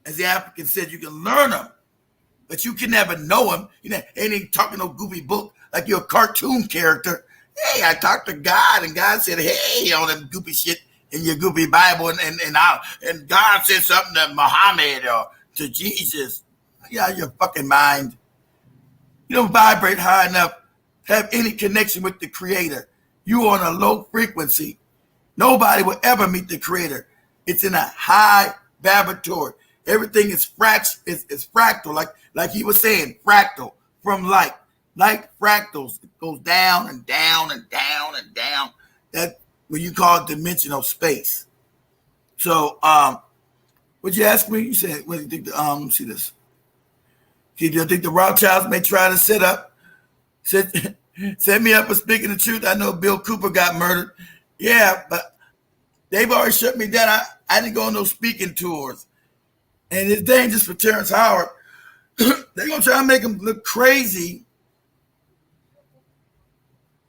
As the African said, you can learn him, but you can never know him. You know, ain't even talking no goofy book like you're a cartoon character. Hey, I talked to God, and God said, hey, all them goofy shit in your goofy Bible, and God said something to Muhammad or to Jesus. Yeah, your fucking mind. You don't vibrate high enough to have any connection with the creator. You are on a low frequency. Nobody will ever meet the creator. It's in a high vibratory. Everything is fractal, like he was saying, fractal from light. Light fractals. It goes down and down and down and down. That's what you call dimensional space. So, what you ask me? You said, what do you think? Let me see this. I think the Rothschilds may try to set me up for speaking the truth. I know Bill Cooper got murdered. Yeah, but they've already shut me down. I didn't go on those speaking tours. And it's dangerous for Terrence Howard. They're going to try to make him look crazy.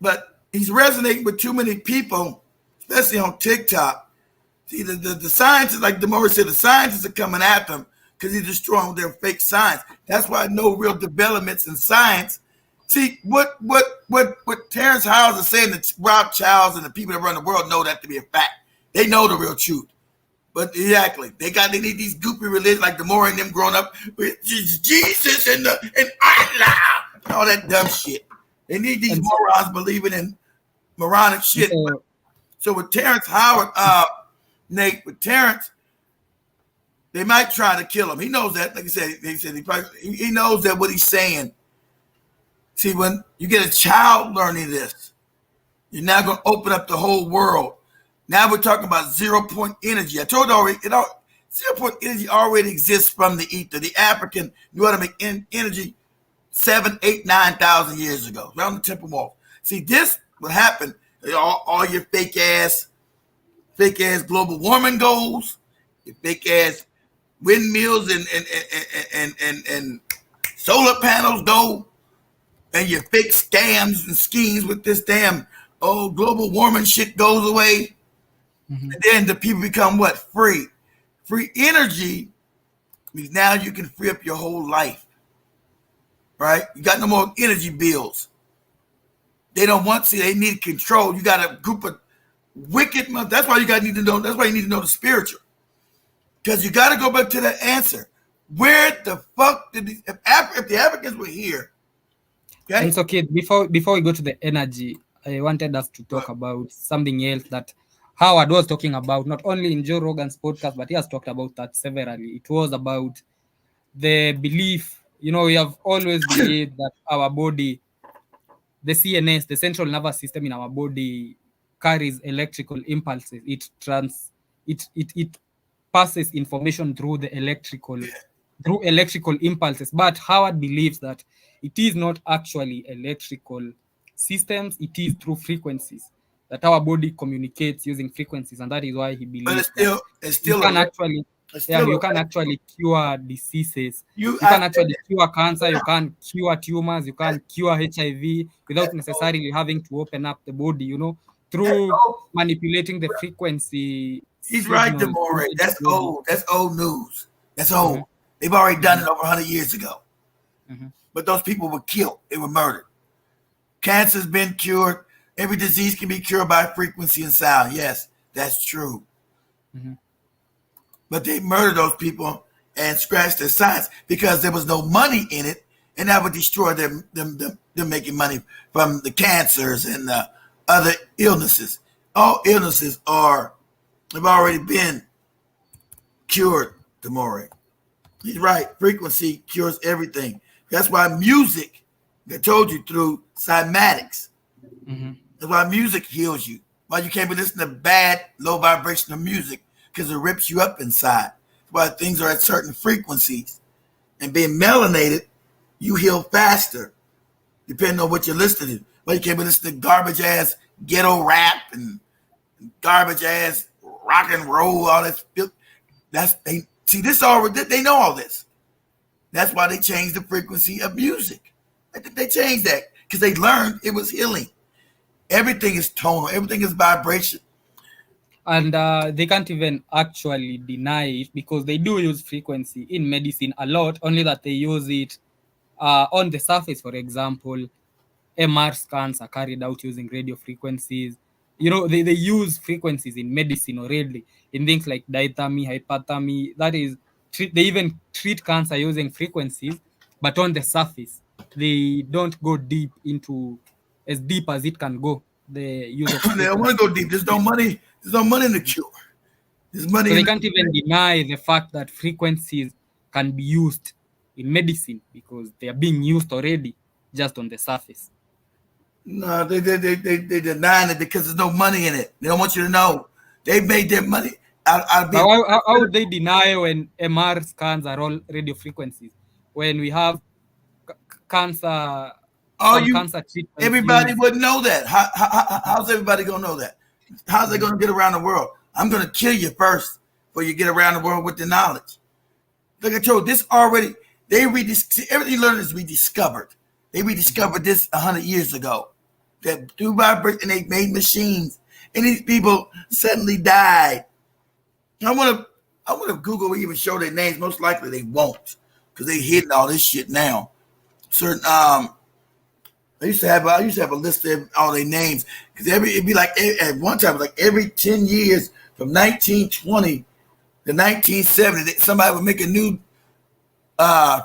But he's resonating with too many people, especially on TikTok. See, the scientists, like Demore said, the scientists are coming after him because he's destroying their fake science. That's why no real developments in science. See, what Terrence Howard is saying, that Rothschilds and the people that run the world know that to be a fact. They know the real truth. But exactly, they need these goopy religions like Demore and them growing up with Jesus and Allah and all that dumb shit. They need these morons believing in moronic shit. So with Terrence Howard, Nate, with Terrence, they might try to kill him. He knows that. Like I said, he knows that what he's saying. See, when you get a child learning this, you're now going to open up the whole world. Now we're talking about 0 point energy. I told you already, 0 point energy already exists from the ether. The African knew how to make energy 7, 8, 9,000 years ago, around the Temple Mall. See, this would happen. All your fake ass global warming goals, your fake ass windmills and solar panels go, and your fake scams and schemes with this damn global warming shit goes away. Mm-hmm. And then the people become what? Free. Free energy means now you can free up your whole life. Right? You got no more energy bills. They don't want to. They need control. You got a group of wicked. That's why you need to know. That's why you need to know the spiritual. Because you got to go back to that answer. Where the fuck did if the Africans were here? Okay? It's okay. Before we go to the energy, I wanted us to talk about something else that Howard was talking about, not only in Joe Rogan's podcast, but he has talked about that severally. It was about the belief, we have always believed that our body, the CNS, the central nervous system in our body, carries electrical impulses. It passes information through the electrical impulses. But Howard believes that it is not actually electrical systems, it is through frequencies that our body communicates using frequencies, and that is why he believes you can actually cure diseases. You can actually cure cancer, you can cure tumors, you can cure HIV without necessarily having to open up the body, through manipulating the frequency. He's right, Demore. That's old. That's old news. That's old. Mm-hmm. They've already done it over 100 years ago. Mm-hmm. But those people were killed. They were murdered. Cancer's been cured. Every disease can be cured by frequency and sound. Yes, that's true. Mm-hmm. But they murdered those people and scratched their science because there was no money in it, and that would destroy them making money from the cancers and the other illnesses. All illnesses have already been cured, Demore. He's right. Frequency cures everything. That's why music, I told you, through cymatics. Mm-hmm. That's why music heals you. Why you can't be listening to bad, low vibrational music, because it rips you up inside. That's why things are at certain frequencies. And being melanated, you heal faster, depending on what you're listening to. Why you can't be listening to garbage ass ghetto rap and garbage ass rock and roll, all that. They know all this. That's why they changed the frequency of music. I think they changed that because they learned it was healing. Everything is tonal. Everything is vibration. And they can't even actually deny it because they do use frequency in medicine a lot, only that they use it on the surface. For example, MR scans are carried out using radio frequencies. They use frequencies in medicine already, in things like diathermy, hyperthermy. That is, they even treat cancer using frequencies, but on the surface. They don't go deep into as deep as it can go. The use of they don't want to go deep. There's no money. There's no money in the cure. There's money. So they can't even deny the fact that frequencies can be used in medicine because they are being used already, just on the surface. No, they denying it because there's no money in it. They don't want you to know. They made their money. How would they deny when MR scans are all radio frequencies? When we have cancer, Oh, some cancer treatments. everybody used. wouldn't know that. How's everybody gonna know that? How's they gonna get around the world? I'm gonna kill you first before you get around the world with the knowledge. Like I told you, this already everything you learn is rediscovered. They rediscovered this 100 years ago. That through vibration they made machines, and these people suddenly died. I want to Google even show their names. Most likely they won't, because they hidden all this shit now. Certain I used to have a list of all their names, because it'd be like at one time like every 10 years from 1920 to 1970 somebody would make a new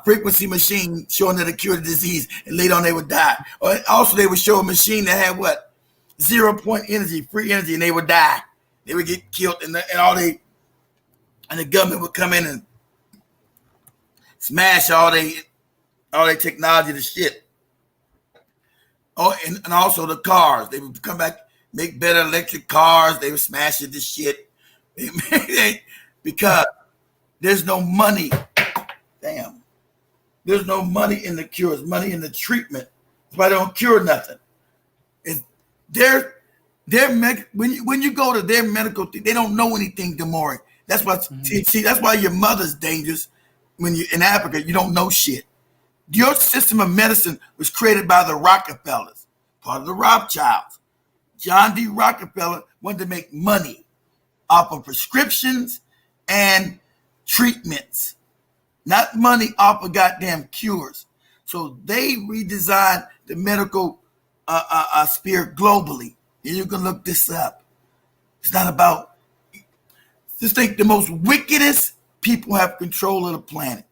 frequency machine showing that it cured the disease, and later on they would die. Or also they would show a machine that had what 0-point energy, free energy, and they would die. They would get killed, and the government would come in and smash all their technology to shit. Oh, and also the cars. They would come back, make better electric cars. They would smash it to shit. Because there's no money. Damn. There's no money in the cures, money in the treatment. That's why they don't cure nothing. When you go to their medical thing, they don't know anything, Demore. That's why that's why your mother's dangerous. When you're in Africa, you don't know shit. Your system of medicine was created by the Rockefellers, part of the Rothschilds. John D. Rockefeller wanted to make money off of prescriptions and treatments, not money off of goddamn cures. So they redesigned the medical sphere globally. And you can look this up. It's not about, just think the most wickedest people have control of the planet.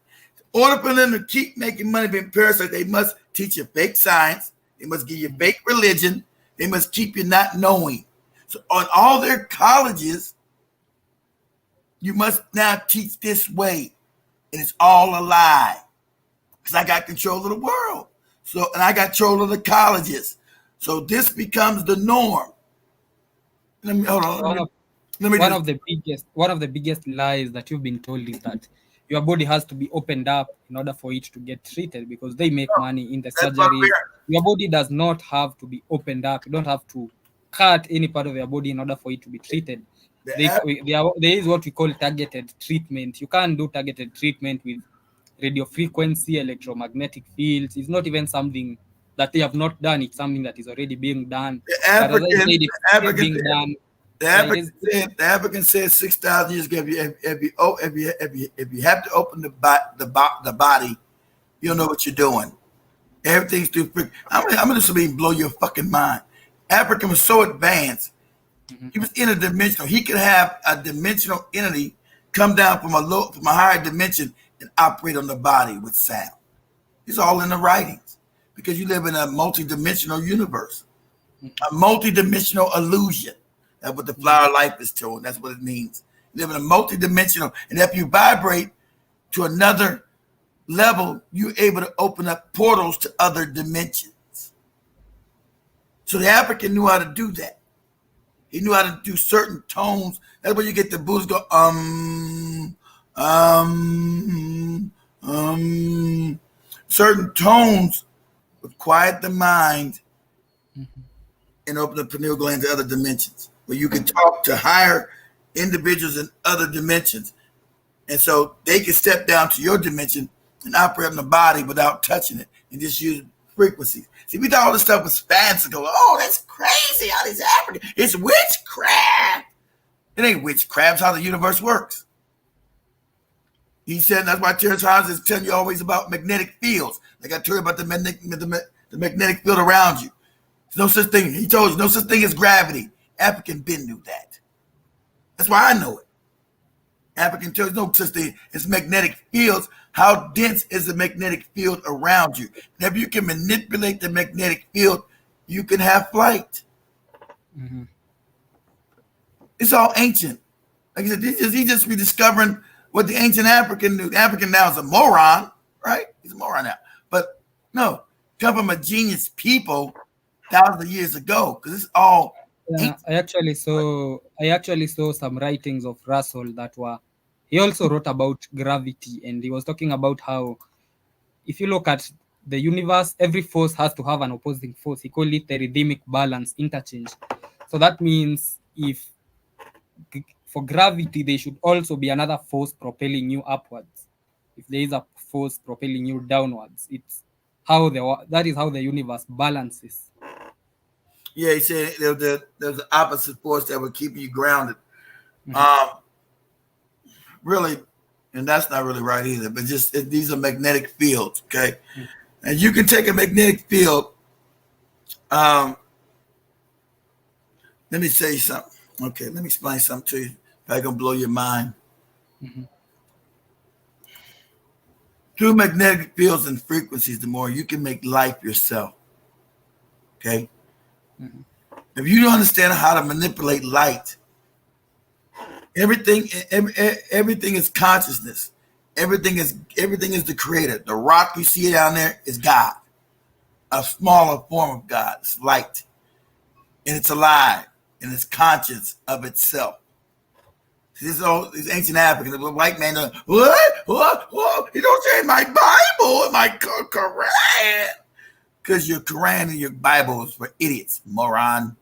In order for them to keep making money being parasites, they must teach you fake science. They must give you fake religion. They must keep you not knowing. So on all their colleges, you must now teach this way. And it's all a lie. Because I got control of the world. And I got control of the colleges. So this becomes the norm. Hold on. One of the biggest lies that you've been told is that your body has to be opened up in order for it to get treated, because they make money in the surgery. Your body does not have to be opened up. You don't have to cut any part of your body in order for it to be treated. There is what we call targeted treatment. You can't do targeted treatment with radio frequency, electromagnetic fields. It's not even something that they have not done. It's something that is already being done. The African said 6,000 years ago, if you have to open the body, you'll know what you're doing. Everything's through. I'm gonna just blow your fucking mind. African was so advanced. He was interdimensional. He could have a dimensional entity come down from a higher dimension and operate on the body with sound. It's all in the writings, because you live in a multi-dimensional universe, a multi-dimensional illusion. That's what the flower of life is telling. That's what it means. You live in a multi-dimensional, and if you vibrate to another level, you're able to open up portals to other dimensions. So the African knew how to do that. He knew how to do certain tones. That's where you get the Buddhists go, certain tones would quiet the mind and open the pineal gland to other dimensions, where you can talk to higher individuals in other dimensions. And so they can step down to your dimension and operate on the body without touching it and just use frequencies. See, we thought all this stuff was fancy. Go, oh, that's crazy. All these Africans. It's witchcraft. It ain't witchcraft. It's how the universe works. He said that's why Terrence is telling you always about magnetic fields. Like I told you about the magnetic field around you. There's no such thing. He told you no such thing as gravity. African Ben knew that. That's why I know it. African tells you no such thing as magnetic fields. How dense is the magnetic field around you? And if you can manipulate the magnetic field, you can have flight. Mm-hmm. It's all ancient. Like I said, he just rediscovering what the ancient African knew. The African now is a moron, right? He's a moron now. But no, come from a genius people thousands of years ago, because it's all ancient. I actually saw some writings of Russell that were, he also wrote about gravity, and he was talking about how if you look at the universe, every force has to have an opposing force. He called it the rhythmic balance interchange. So that means if for gravity, there should also be another force propelling you upwards. If there is a force propelling you downwards, it's how that is how the universe balances. Yeah, he said there's the opposite force that would keep you grounded. Really, and that's not really right either, but these are magnetic fields, okay? And you can take a magnetic field. Let me tell you something. Okay, let me explain something to you. If I can blow your mind. Through magnetic fields and frequencies, the more you can make life yourself. Okay? If you don't understand how to manipulate light, everything is consciousness. Everything is the creator. The rock you see down there is God. A smaller form of God. It's light. And it's alive. And it's conscious of itself. This is all these ancient Africans. The white man, what? You don't say my Bible, my Quran. Because your Quran and your Bible is for idiots, moron.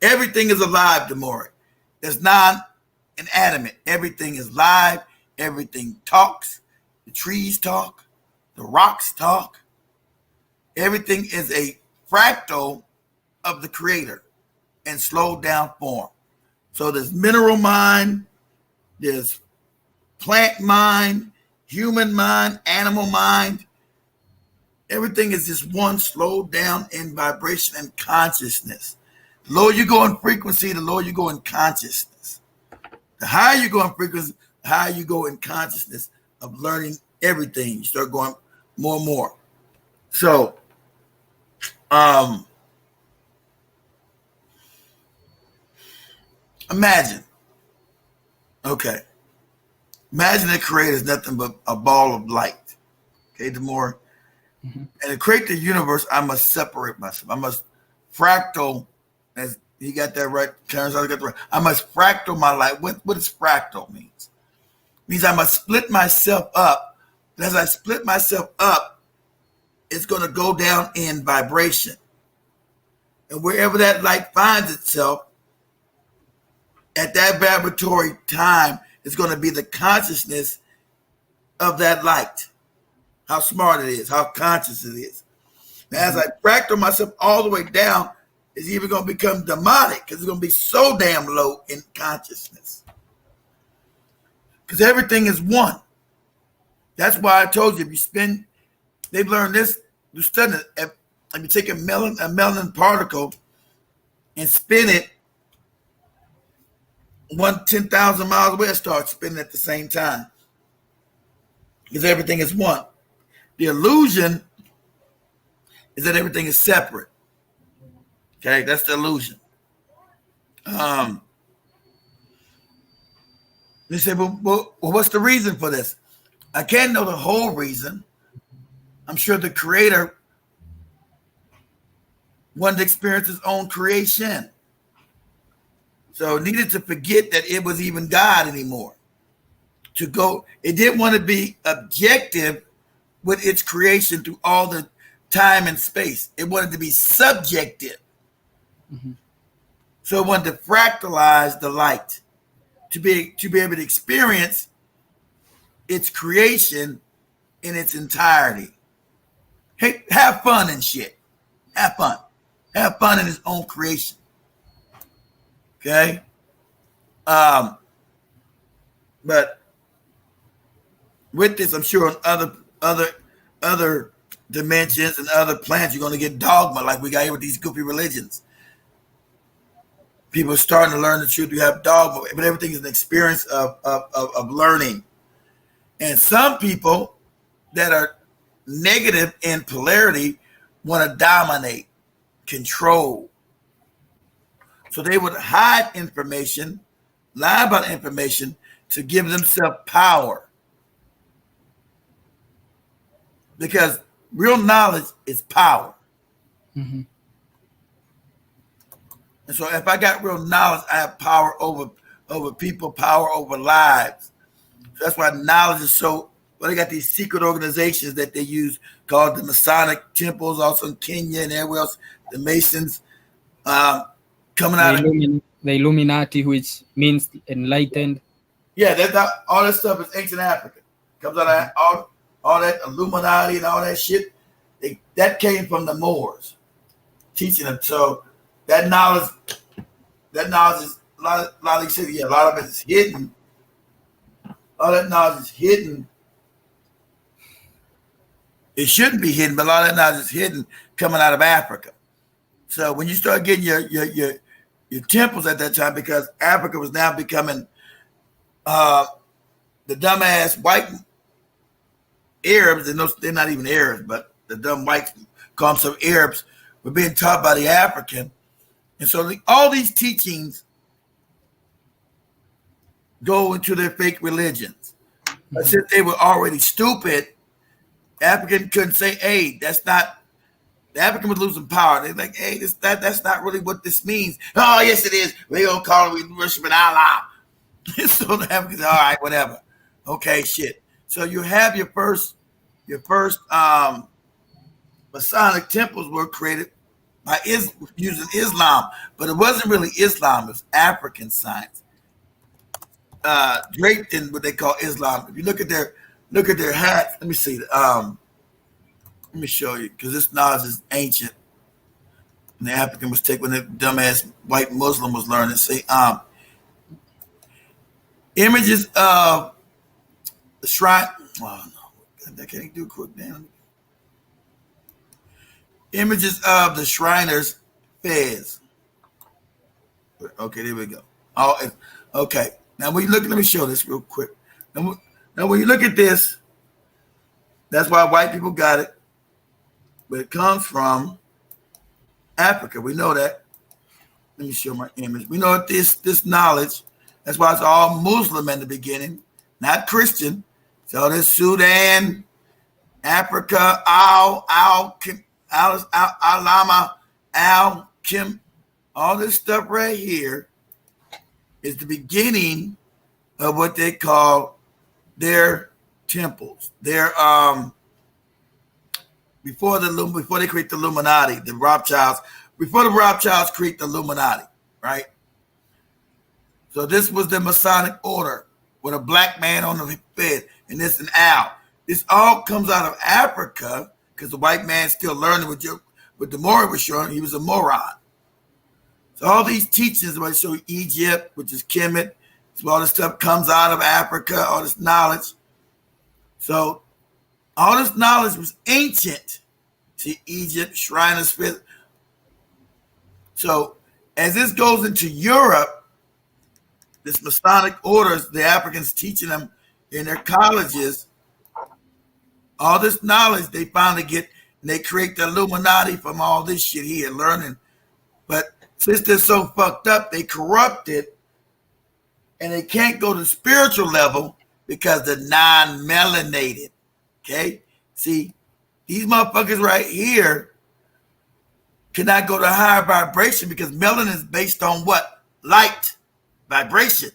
Everything is alive, Demore. It's non-inanimate. Everything is live. Everything talks. The trees talk. The rocks talk. Everything is a fractal of the creator in slowed down form. So there's mineral mind, there's plant mind, human mind, animal mind. Everything is just one slowed down in vibration and consciousness. The lower you go in frequency, the lower you go in consciousness. The higher you go in frequency, the higher you go in consciousness of learning everything. You start going more and more. So, imagine the creator is nothing but a ball of light. Okay, the more, and to create the universe, I must separate myself. I must fractal, as he got that right, Terrence, I got that right. I must fractal my light. What does fractal means? It means I must split myself up. And as I split myself up, it's going to go down in vibration. And wherever that light finds itself, at that vibratory time, it's going to be the consciousness of that light. How smart it is, how conscious it is. Now, as I fractal myself all the way down, it's even going to become demonic because it's going to be so damn low in consciousness. Because everything is one. That's why I told you, they've learned this, you study it. If you take a melanin particle and spin it 10,000 miles away, it starts spinning at the same time. Because everything is one. The illusion is that everything is separate. Okay, that's the illusion. They say, well, what's the reason for this? I can't know the whole reason. I'm sure the creator wanted to experience his own creation. So it needed to forget that it was even God anymore. It didn't want to be objective with its creation through all the time and space. It wanted to be subjective. So it wanted to fractalize the light to be able to experience its creation in its entirety. Hey, have fun and shit. Have fun. Have fun in his own creation. Okay? But with this, I'm sure on other dimensions and other planets, you're going to get dogma like we got here with these goofy religions. People are starting to learn the truth. You have dogma, but everything is an experience of learning. And some people that are negative in polarity want to dominate, control. So they would hide information, lie about information to give themselves power. Because real knowledge is power. And so if I got real knowledge, I have power over people, power over lives. So that's why knowledge is so but they got these secret organizations that they use called the Masonic temples, also in Kenya and everywhere else. The Masons coming out The Illuminati, which means enlightened. Yeah, all that stuff is ancient Africa. Comes out of all that Illuminati and all that shit. That came from the Moors, teaching them. So that knowledge is a lot of these cities. Yeah, a lot of it is hidden. All that knowledge is hidden. It shouldn't be hidden, but a lot of that knowledge is hidden coming out of Africa. So when you start getting your temples at that time, because Africa was now becoming the dumbass white Arabs, and they're not even Arabs, but the dumb whites call themselves Arabs, were being taught by the African. And so all these teachings go into their fake religions. But since they were already stupid, African couldn't say, hey, that's not, the African was losing power. They're like, hey, that's not really what this means. Oh, yes, it is. We're going to call it, we worship Allah. So the Africans, all right, whatever. Okay, shit. So you have your first Masonic temples were created by using Islam, but it wasn't really Islam. It was African science, draped in what they call Islam. If you look at their hats, let me see. Let me show you, because this knowledge is ancient. And the African was taken when the dumbass white Muslim was learning. Say, images of the shrine. Oh no, I can't do quick down. Images of the Shriners Fez. Okay, there we go. Oh, okay. Now when you look, let me show this real quick. Now when you look at this, that's why white people got it. But it comes from Africa. We know that. Let me show my image. We know that this knowledge. That's why it's all Muslim in the beginning, not Christian. So there's Sudan, Africa, Alama, Kim, all this stuff right here is the beginning of what they call their temples. Their before they create the Illuminati, the Rothschilds, before the Rothschilds create the Illuminati, right? So this was the Masonic order with a black man on the bed, and this an owl. This all comes out of Africa because the white man still learning what the Mori was showing. He was a moron. So all these teachings about show Egypt, which is Kemet, so all this stuff comes out of Africa, all this knowledge. So all this knowledge was ancient to Egypt, Shriners Fez. So as this goes into Europe, this Masonic orders, the Africans teaching them in their colleges, all this knowledge they finally get, and they create the Illuminati from all this shit here, learning. But since they're so fucked up, they corrupted, and they can't go to the spiritual level because they're non-melanated. Okay? See, these motherfuckers right here cannot go to higher vibration because melanin is based on what? Light, vibration.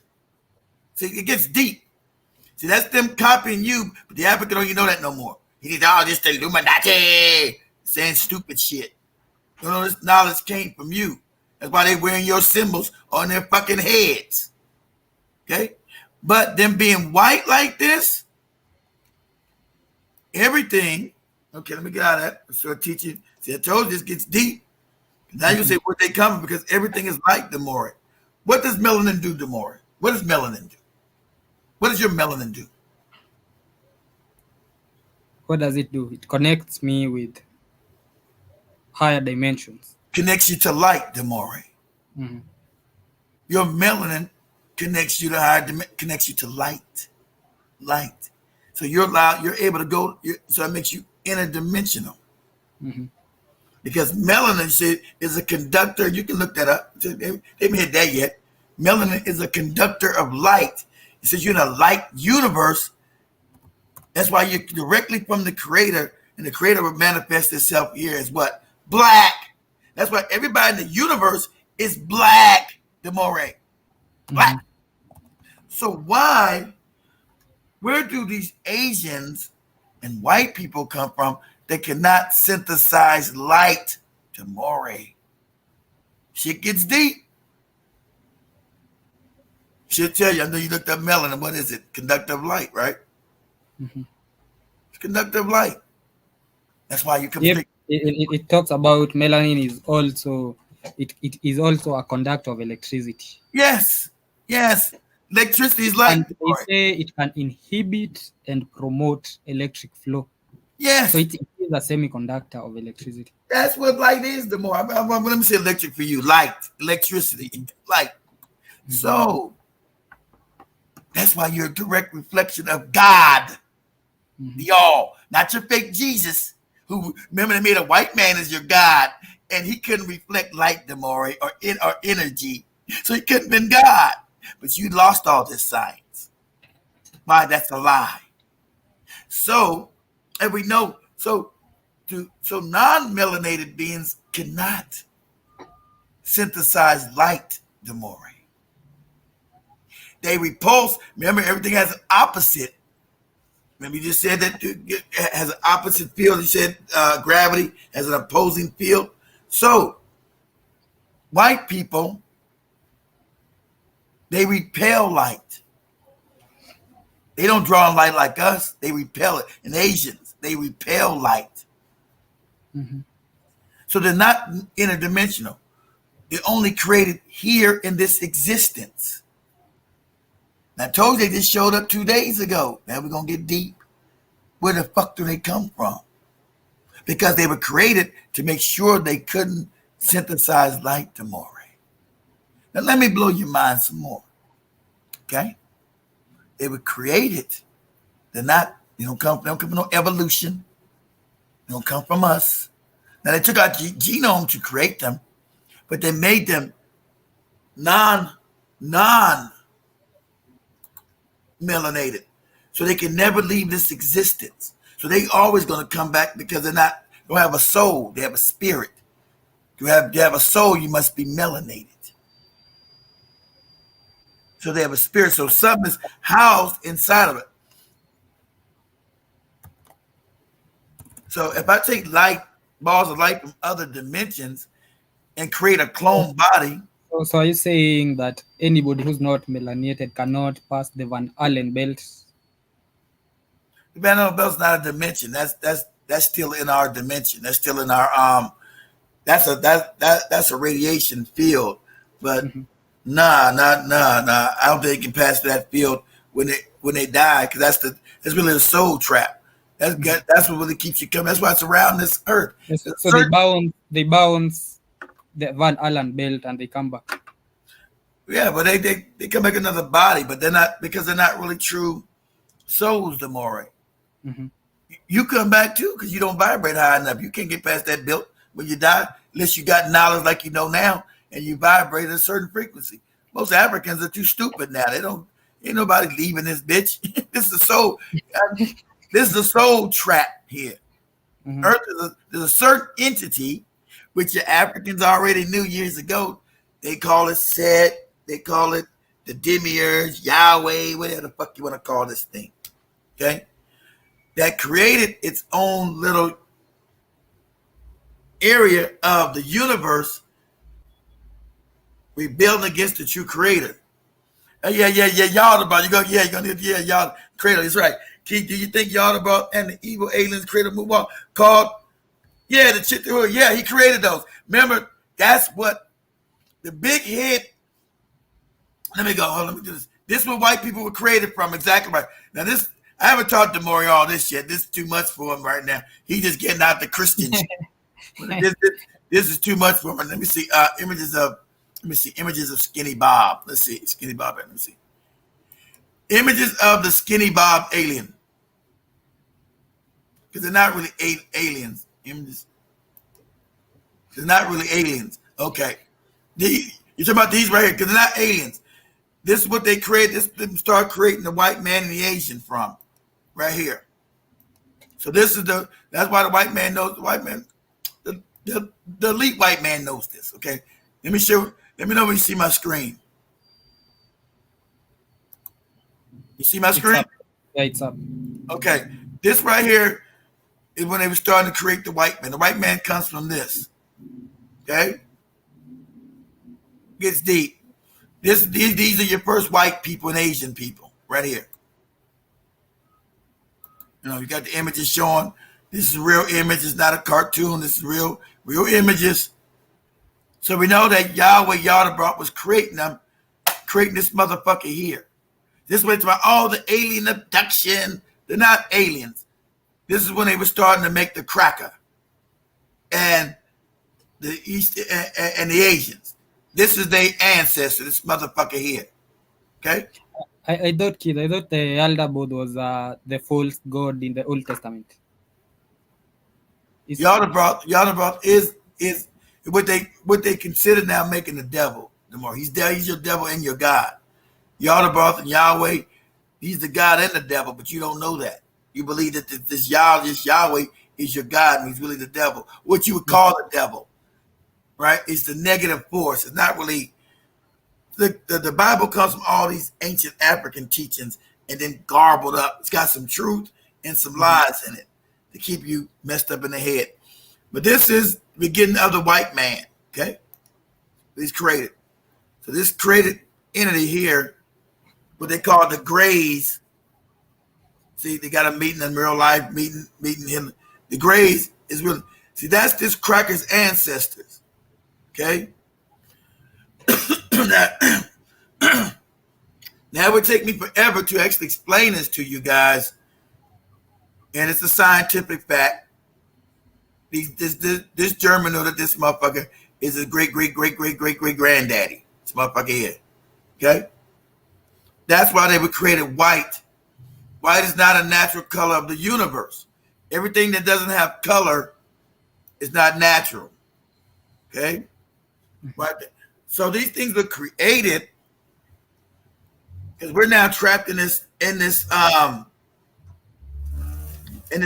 See, it gets deep. See, that's them copying you, but the African don't even know that no more. He needs all this Illuminati saying stupid shit. You know, this knowledge came from you. That's why they wearing your symbols on their fucking heads. Okay? But them being white like this, everything, okay, let me get out of that. So teaching, see, I told you this gets deep. Now you say where they come from because everything is like the Mori. What does melanin do, Demore? What does melanin do? What does your melanin do? What does it do? It connects me with higher dimensions. Connects you to light, Demore. Mm-hmm. Your melanin connects you to higher connects you to light. Light. So you're able to go, so it makes you interdimensional. Mm-hmm. Because melanin is a conductor. You can look that up. They haven't hit that yet. Melanin is a conductor of light. It says you're in a light universe. That's why you're directly from the creator, and the creator will manifest itself here as what? Black. That's why everybody in the universe is black, Demore. Black. Mm-hmm. So why Where do these Asians and white people come from that cannot synthesize light to more? Shit gets deep. She'll tell you, I know you looked up melanin. What is it? Conductive light, right? Mhm. It's conductive light. That's why you can Yep. It talks about melanin is also it is also a conductor of electricity. Yes. Electricity is light. And they say it can inhibit and promote electric flow. Yes. So it is a semiconductor of electricity. That's what light is. The more, let me say electric for you. Light, electricity, light. Mm-hmm. So that's why you're a direct reflection of God. Mm-hmm. Y'all, not your fake Jesus, who, remember, they made a white man as your God, and he couldn't reflect light, Demore, or energy. So he couldn't have been God. But you lost all this science. Why? That's a lie. So, and we know, so non-melanated beings cannot synthesize light, Demore. They repulse. Remember, everything has an opposite. Remember, you just said that it has an opposite field. You said gravity has an opposing field. So, white people, they repel light. They don't draw light like us. They repel it. And Asians, they repel light. Mm-hmm. So they're not interdimensional. They're only created here in this existence. And I told you they just showed up 2 days ago. Now we're going to get deep. Where the fuck do they come from? Because they were created to make sure they couldn't synthesize light tomorrow. Now let me blow your mind some more. Okay? They were created. They're not, they don't come from no evolution. They don't come from us. Now they took our genome to create them, but they made them non-melanated. So they can never leave this existence. So they always going to come back because they don't have a soul. They have a spirit. To have a soul, you must be melanated. So they have a spirit. So something is housed inside of it. So if I take light, balls of light from other dimensions and create a clone body. So are you saying that anybody who's not melanated cannot pass the Van Allen belt? The Van Allen belt's not a dimension. That's still in our dimension. That's still in our that's a radiation field. But nah. I don't think they can pass that field when they die, because that's really a soul trap. That's what really keeps you coming. That's why it's around this earth. Yes, so they bounce the Van Allen belt and they come back. Yeah, but they come back another body, but they're not, because they're not really true souls, Demore. Mm-hmm. You come back too because you don't vibrate high enough. You can't get past that belt when you die unless you got knowledge like you know now and you vibrate at a certain frequency. Most Africans are too stupid now. Ain't nobody leaving this bitch. This is a soul. This is a soul trap here. Mm-hmm. Earth there's a certain entity which the Africans already knew years ago. They call it Set. They call it the Demiurge, Yahweh, whatever the fuck you want to call this thing. Okay? That created its own little area of the universe, rebelling against the true creator. Yeah, y'all about you go, y'all creator. That's right. Do you think y'all about and the evil aliens created a movie called the chick? Yeah, he created those. Remember, that's what the big head. Let me do this. This is what white people were created from. Exactly right. Now this, I haven't talked to Maury all this yet. This is too much for him right now. He's just getting out the Christian shit. This is too much for him. Let me see images of Skinny Bob. Let's see Skinny Bob. Let me see images of the Skinny Bob alien, because they're not really aliens. Images. They're not really aliens. Okay, you're talking about these right here because they're not aliens. This is what they create. This start creating the white man and the Asian from, right here. So this is that's why the white man knows the white man. The elite white man knows this. Okay, let me show. Let me know when you see my screen. You see my screen? Yeah, it's up. Okay, this right here is when they were starting to create the white man. The white man comes from this. Okay, gets deep. These are your first white people and Asian people right here. You know, you got the images showing. This is a real image. It's not a cartoon. This is real images. So we know that Yahweh Yahweh was creating them, creating this motherfucker here. This was about all the alien abduction. They're not aliens. This is when they were starting to make the cracker and the East and the Asians. This is their ancestor, this motherfucker here. Okay? I thought, kid, I thought the elder bod was the false god in the Old Testament. Yahweh is what they consider now making the devil. The more he's your devil and your God. Yahweh and Yahweh, he's the God and the devil, but you don't know that. You believe that this Yahweh is your God and he's really the devil. What you would call the devil, right? It's the negative force. It's not really the Bible comes from all these ancient African teachings and then garbled up. It's got some truth and some lies in it to keep you messed up in the head. But this is the beginning of the white man, okay? He's created. So this created entity here, what they call the Greys. See, they got a meeting in real life, meeting him. The Greys is really, see, that's this cracker's ancestors, okay? Now it would take me forever to actually explain this to you guys, and it's a scientific fact. This German know that this motherfucker is a great granddaddy. This motherfucker here, okay? That's why they were created white. White is not a natural color of the universe. Everything that doesn't have color is not natural, okay? Right. So these things were created because we're now trapped in this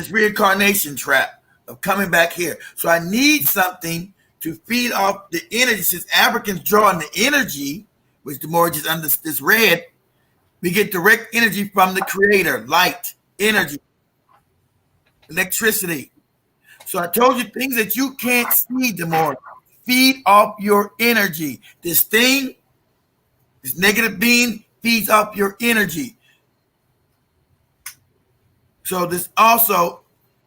reincarnation trap of coming back here. So I need something to feed off the energy. Since Africans draw on the energy, which the more just under this red, we get direct energy from the creator, light, energy, electricity. So I told you things that you can't see, the more feed off your energy. This thing, this negative being, feeds off your energy. So this also,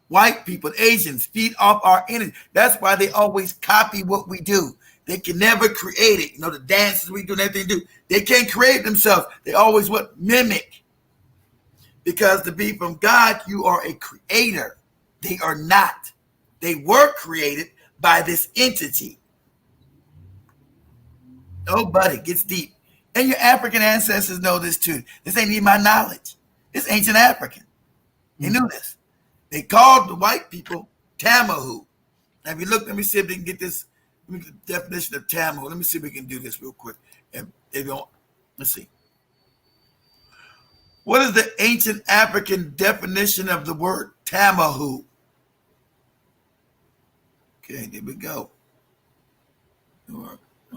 white people, Asians, feed off our energy. That's why they always copy what we do. They can never create it. You know, the dances we do and everything they do. They can't create it themselves. They always what? Mimic. Because to be from God, you are a creator. They are not. They were created by this entity. Nobody gets deep. And your African ancestors know this too. This ain't even my knowledge. It's ancient African. They knew this. They called the white people Tamahu. Now, if you look, let me see if we can get this definition of Tamahu. Let me see if we can do this real quick. If you don't, let's see. What is the ancient African definition of the word Tamahu? Okay, there we go.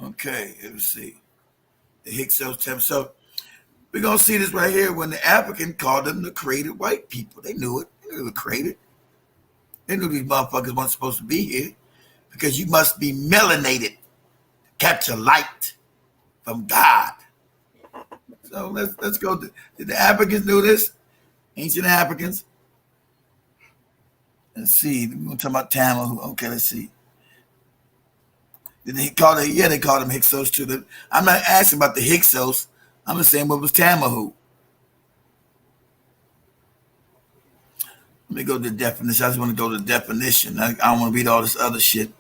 Okay, let's see. The Hyksos. So we're going to see this right here when the African called them the created white people. They knew it. They were created. They knew these motherfuckers weren't supposed to be here because you must be melanated to capture light from God. So let's go. Did the Africans know this? Ancient Africans. Let's see. We're going to talk about Tamahu. Okay, let's see. Did they call it? Yeah, they called them Hyksos too. I'm not asking about the Hyksos. I'm just saying what was Tamahu. Let me go to the definition. I just want to go to the definition. I don't want to read all this other shit.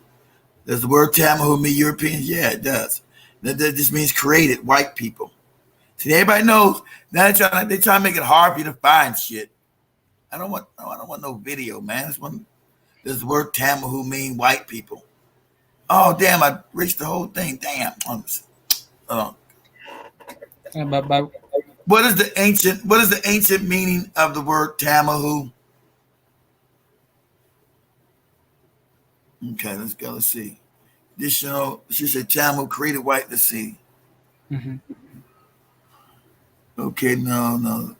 Does the word Tamahu mean Europeans? Yeah, it does. That just means created white people. See, everybody knows. Now they try to make it hard for you to find shit. I don't want no video, man. Does the word Tamahu mean white people? Oh, damn, I reached the whole thing. Damn. What is the ancient meaning of the word Tamahu? Okay, let's go. Let's see. Additional, she said Tamahu created white. Let's see. Mm-hmm. Okay, no.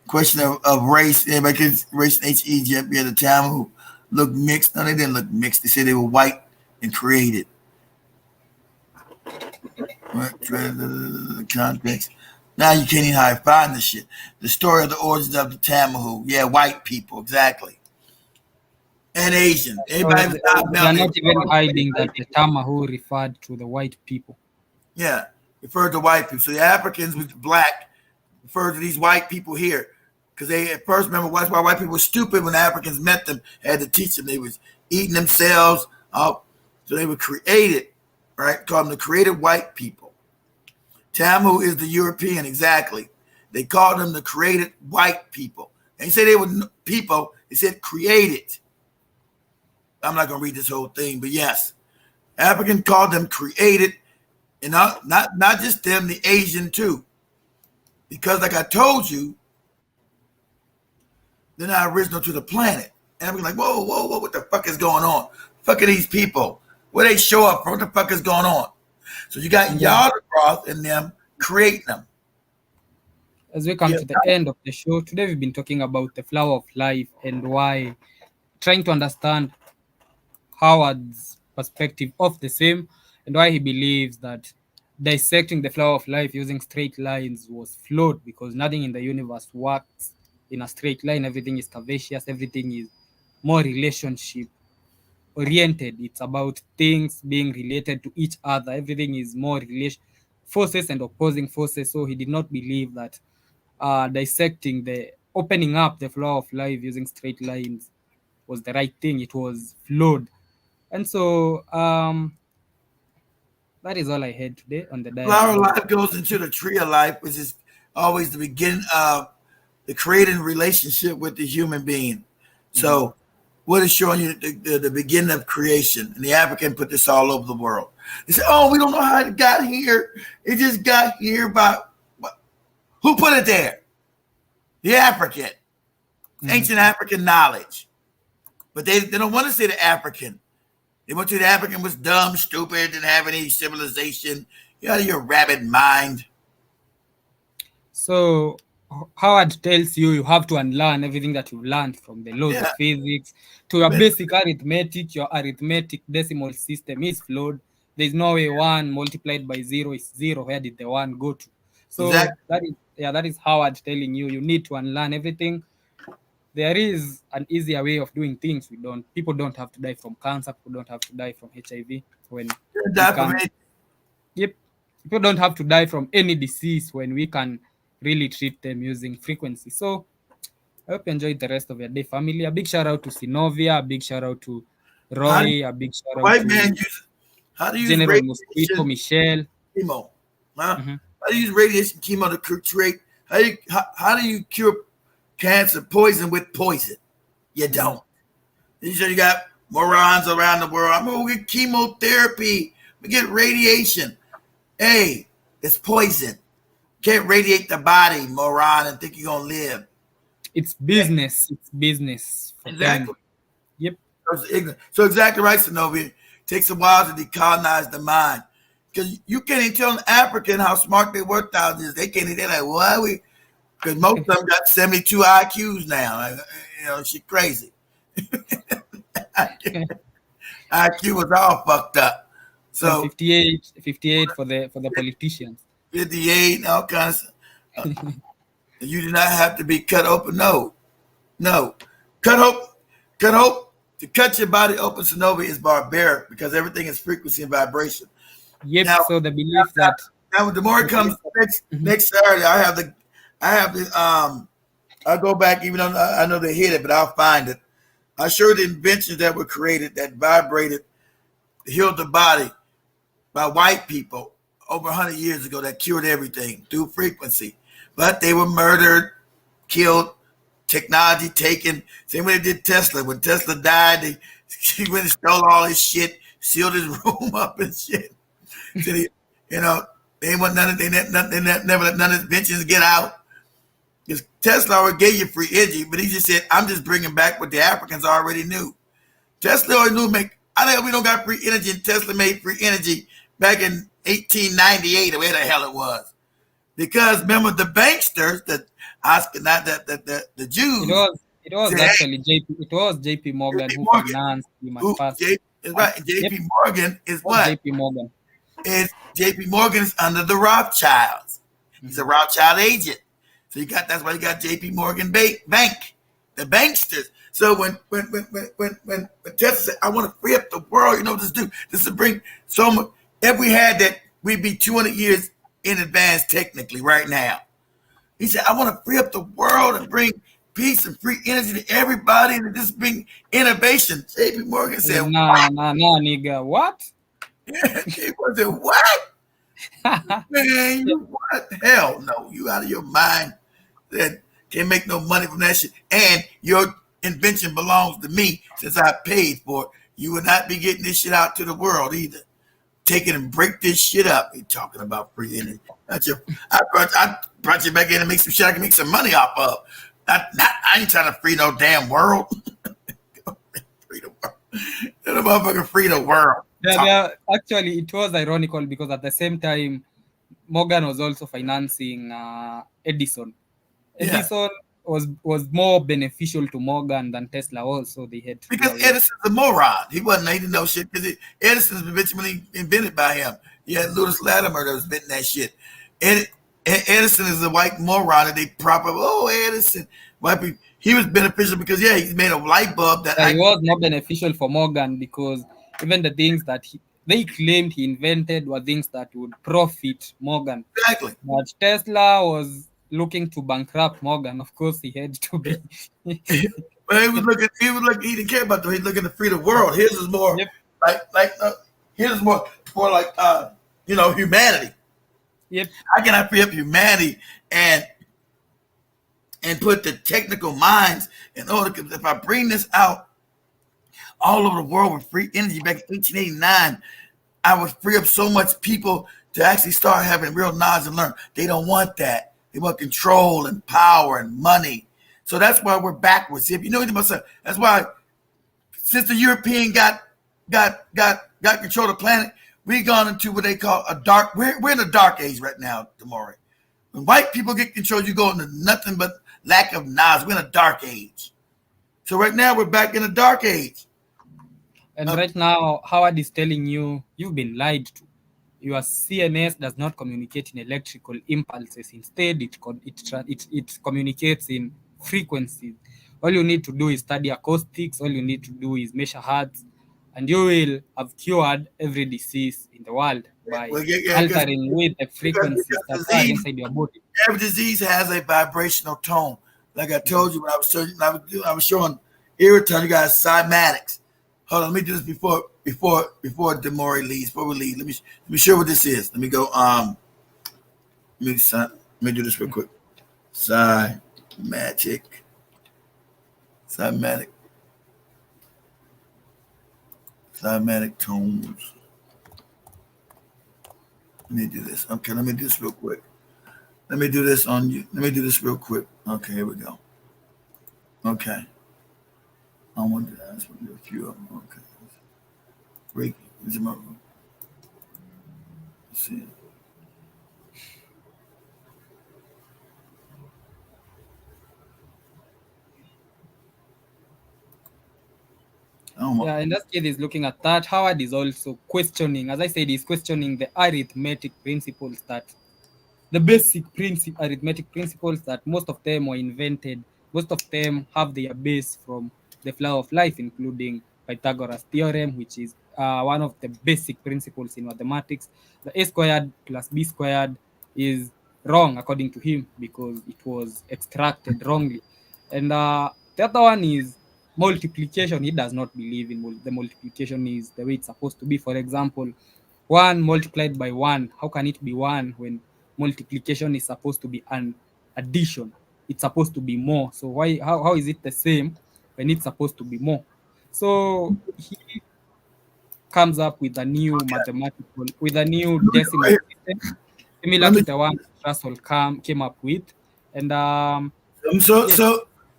question of race. Everybody can race in Egypt. Yeah, the time who looked mixed. No, they didn't look mixed. They said they were white and created. Context. Now you can't even hide find this shit. The story of the origins of the Tamahu. Yeah, white people, exactly. And Asian. Everybody was not They are not even hiding that the Tamahu referred to the white people. Yeah, referred to white people. So the Africans with black referred to these white people here. Because they at first, remember, that's why white people were stupid when the Africans met them, had to teach them. They was eating themselves up. So they were created, right? Called them the created white people. Tamu is the European, exactly. They called them the created white people. And say they were people, they said created. I'm not going to read this whole thing, but yes. African called them created, and not just them, the Asian too. Because like I told you, they're not original to the planet. And I'm like, whoa, what the fuck is going on? Fuck are these people? Where they show up from? What the fuck is going on? So you got Yaldabaoth and them creating them. As we come to the end of the show, today we've been talking about the flower of life and why, trying to understand Howard's perspective of the same and why he believes that dissecting the flower of life using straight lines was flawed because nothing in the universe works in a straight line. Everything is curvaceous. Everything is more relationship oriented. It's about things being related to each other. Everything is more forces and opposing forces. So he did not believe that dissecting opening up the flower of life using straight lines was the right thing. It was flawed. And so that is all I had today on the diet. Flower of life goes into the tree of life, which is always the beginning of the creating relationship with the human being. So what is showing you the beginning of creation? And the African put this all over the world. They said, oh, we don't know how it got here. It just got here by, who put it there? The African. Ancient African knowledge. But they don't want to say the African. They want to say the African was dumb, stupid, didn't have any civilization. You out of your rabbit mind. So Howard tells you have to unlearn everything that you've learned from the laws of physics to your basic arithmetic. Your arithmetic decimal system is flawed. There's no way 1 multiplied by 0 is 0. Where did the 1 go to? So that is Howard telling you need to unlearn everything. There is an easier way of doing things. People don't have to die from cancer. People don't have to die from HIV people don't have to die from any disease when we can really treat them using frequency. So I hope you enjoyed the rest of your day, family. A big shout out to Sinovia, a big shout out to Roy, a big shout out to General Mosquito, Michelle. Chemo. How do you use radiation chemo to create? How do you cure cancer poison with poison? You don't. You got morons around the world. I'm gonna get chemotherapy. We get radiation. Hey, it's poison. Can't radiate the body, moron, and think you're gonna live. It's business. It's business. Exactly. Yep. So exactly right, Sinovia. It takes a while to decolonize the mind. Because you can't even tell an African how smart they were thousands years. They can't. They're like, why we? Because most of them got 72 IQs now. She's crazy. IQ was all fucked up. So 58 for the politicians. 58, all kinds of stuff. You do not have to be cut open. No. Cut hope. To cut your body open, Sinovia, is barbaric because everything is frequency and vibration. Yep. Now, so the belief that now the more it comes next Saturday, I have the I'll go back, even though I know they hid it, but I'll find it. I show the inventions that were created that vibrated, healed the body by white people over 100 years ago that cured everything through frequency. But they were murdered, killed, technology taken. Same way they did Tesla. When Tesla died, he went and stole all his shit, sealed his room up and shit. So they want they never let none of his inventions get out. Because Tesla already gave you free energy, but he just said, I'm just bringing back what the Africans already knew. Tesla already knew we don't got free energy, and Tesla made free energy back in 1898 or where the hell it was. Because remember the banksters, Oscar, not the Jews. It was said, actually JP Morgan JP who Morgan. financed him at Who first. is right. JP Yep. Morgan is It was what? JP Morgan. Is JP Morgan is under the Rothschilds. He's a Rothschild agent. So that's why you got JP Morgan Bank, the banksters. So when Tesla said, I want to free up the world, you know what this do? This will bring so much. If we had that, we'd be 200 years in advance technically right now. He said, I want to free up the world and bring peace and free energy to everybody and just bring innovation. JP Morgan said, Nah, nigga, what? JP Morgan said, what? Man, you what? Hell no, you out of your mind. That can't make no money from that shit. And your invention belongs to me since I paid for it. You will not be getting this shit out to the world either. Take it and break this shit up. You're talking about free energy. I brought you back in and make some shit I can make some money off of. I ain't trying to free no damn world. Free the world. That motherfucker free the world. Actually, it was ironical because at the same time, Morgan was also financing Edison. Edison was more beneficial to Morgan than Tesla was, so they had to because Edison's a moron. He didn't know shit because Edison's eventually invented by him. You had Louis Latimer that was inventing that shit. Edison is a white moron that they prop up. Oh, Edison. He was beneficial because he made a light bulb that he was not beneficial for Morgan because even the things that they claimed he invented were things that would profit Morgan. Exactly. But Tesla was looking to bankrupt Morgan. Of course, he had to be. But he didn't care about them. He's looking to free the world. His is more his is more like humanity. Yep. How can I free up humanity and put the technical minds in order? Because if I bring this out all over the world with free energy back in 1889, I would free up so much people to actually start having real knowledge and learn. They don't want that. They want control and power and money. So that's why we're backwards. If you know anything about something, that's why since the European got control of the planet, we've gone into what they call a dark. We're in a dark age right now, Damari. When white people get control, you go into nothing but lack of knowledge. We're in a dark age. So right now we're back in a dark age. And right now, Howard is telling you, you've been lied to. Your CNS does not communicate in electrical impulses. Instead, it communicates in frequencies. All you need to do is study acoustics. All you need to do is measure hertz. And you will have cured every disease in the world by altering with the frequencies that are inside your body. Every disease has a vibrational tone. Like I told you when I was showing irritant, you got cymatics. Hold on, let me do this before Damari leaves. Before we leave, let me show what this is. Let me go. Let me do this real quick. Cymatic tones. Let me do this. Okay, let me do this real quick. Let me do this on you. Let me do this real quick. Okay, here we go. Okay. I want to ask a few of them. Okay. Break. Let's see. And that kid is looking at that. Howard is also questioning, as I said, he's questioning the arithmetic principles the basic arithmetic principles that most of them were invented. Most of them have their base from the flow of life, including Pythagoras theorem, which is one of the basic principles in mathematics. The a squared plus b squared is wrong according to him because it was extracted wrongly. And the other one is multiplication. He does not believe in the multiplication is the way it's supposed to be. For example, 1 multiplied by 1, how can it be 1 when multiplication is supposed to be an addition? It's supposed to be more. So how is it the same when it's supposed to be more? So he comes up with a new decimal system similar to the one Russell came up with. And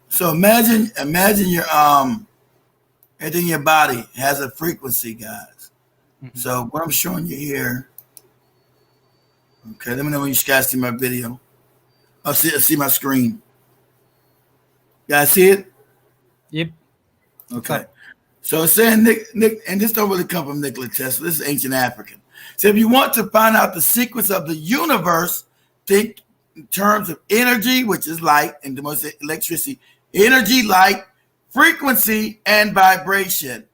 so imagine your everything in your body has a frequency, guys. Mm-hmm. So what I'm showing you here. Okay, let me know when you guys see my video. I see my screen. Y'all see it? Yep. Okay. So it's saying Nick, and this don't really come from Nikola Tesla. This is ancient African. So if you want to find out the sequence of the universe, think in terms of energy, which is light, and the most electricity, energy, light, frequency, and vibration.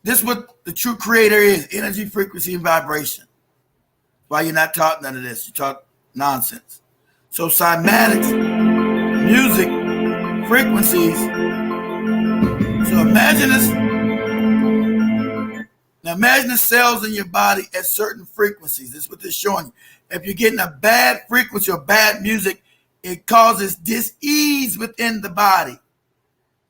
This is what the true creator is: energy, frequency, and vibration. Why you're not taught none of this? You taught nonsense. So cymatics, music, frequencies. So imagine this. Now imagine the cells in your body at certain frequencies. This is what they're showing you. If you're getting a bad frequency or bad music, it causes dis-ease within the body.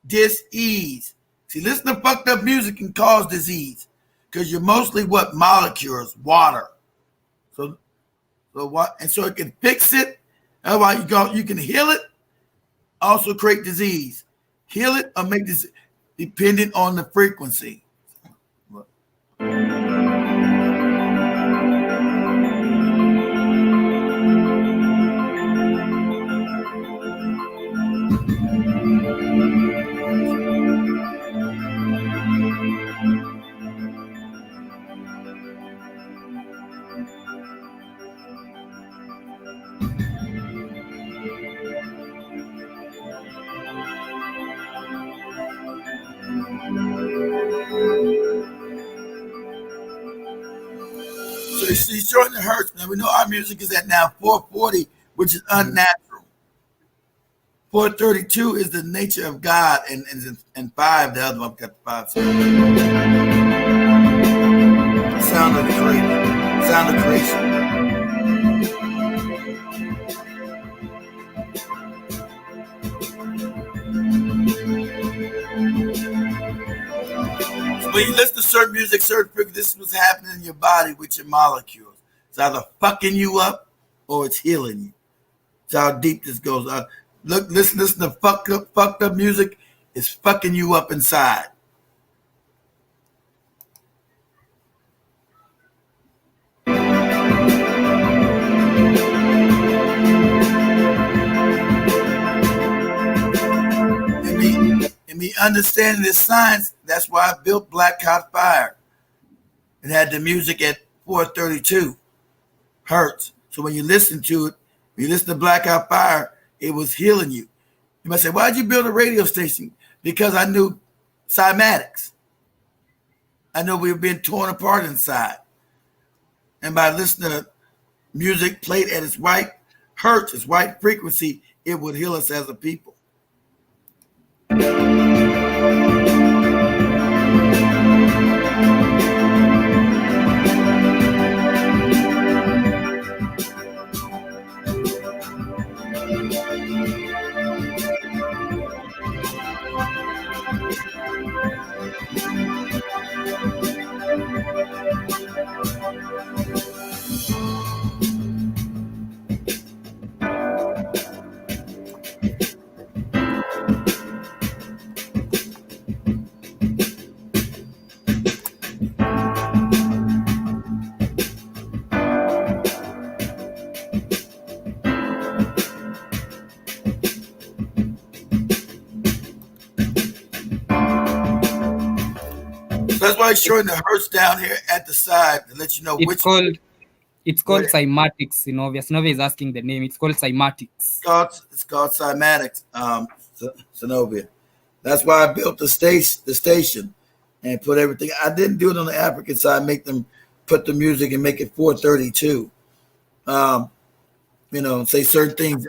Dis-ease. See, listening to fucked up music can cause disease because you're mostly what? Molecules, water. So what? And so it can fix it. Otherwise, you can heal it, also create disease. Heal it or make this dependent on the frequency. So he's showing the hertz. Now we know our music is at now 440, which is unnatural. 432 is the nature of God, and 5, the other one got the 5. Sound of the creation. Sound of creation. When you listen to certain music, certain frequency, this is what's happening in your body with your molecules. It's either fucking you up or it's healing you. It's how deep this goes. Listen to fucked up music. It's fucking you up inside. And me understanding this science, that's why I built Black Hot Fire and had the music at 432 hertz. So when you listen to it, when you listen to Black Hot Fire, it was healing you. You might say, why'd you build a radio station? Because I knew cymatics. I know we were being torn apart inside. And by listening to music played at its right hertz, its right frequency, it would heal us as a people. That's why it's showing the hertz down here at the side to let you know It's called cymatics. Synovia is asking the name. It's called cymatics. It's called cymatics, Synovia. That's why I built the station and put everything. I didn't do it on the African side, make them put the music and make it 432. Say certain things.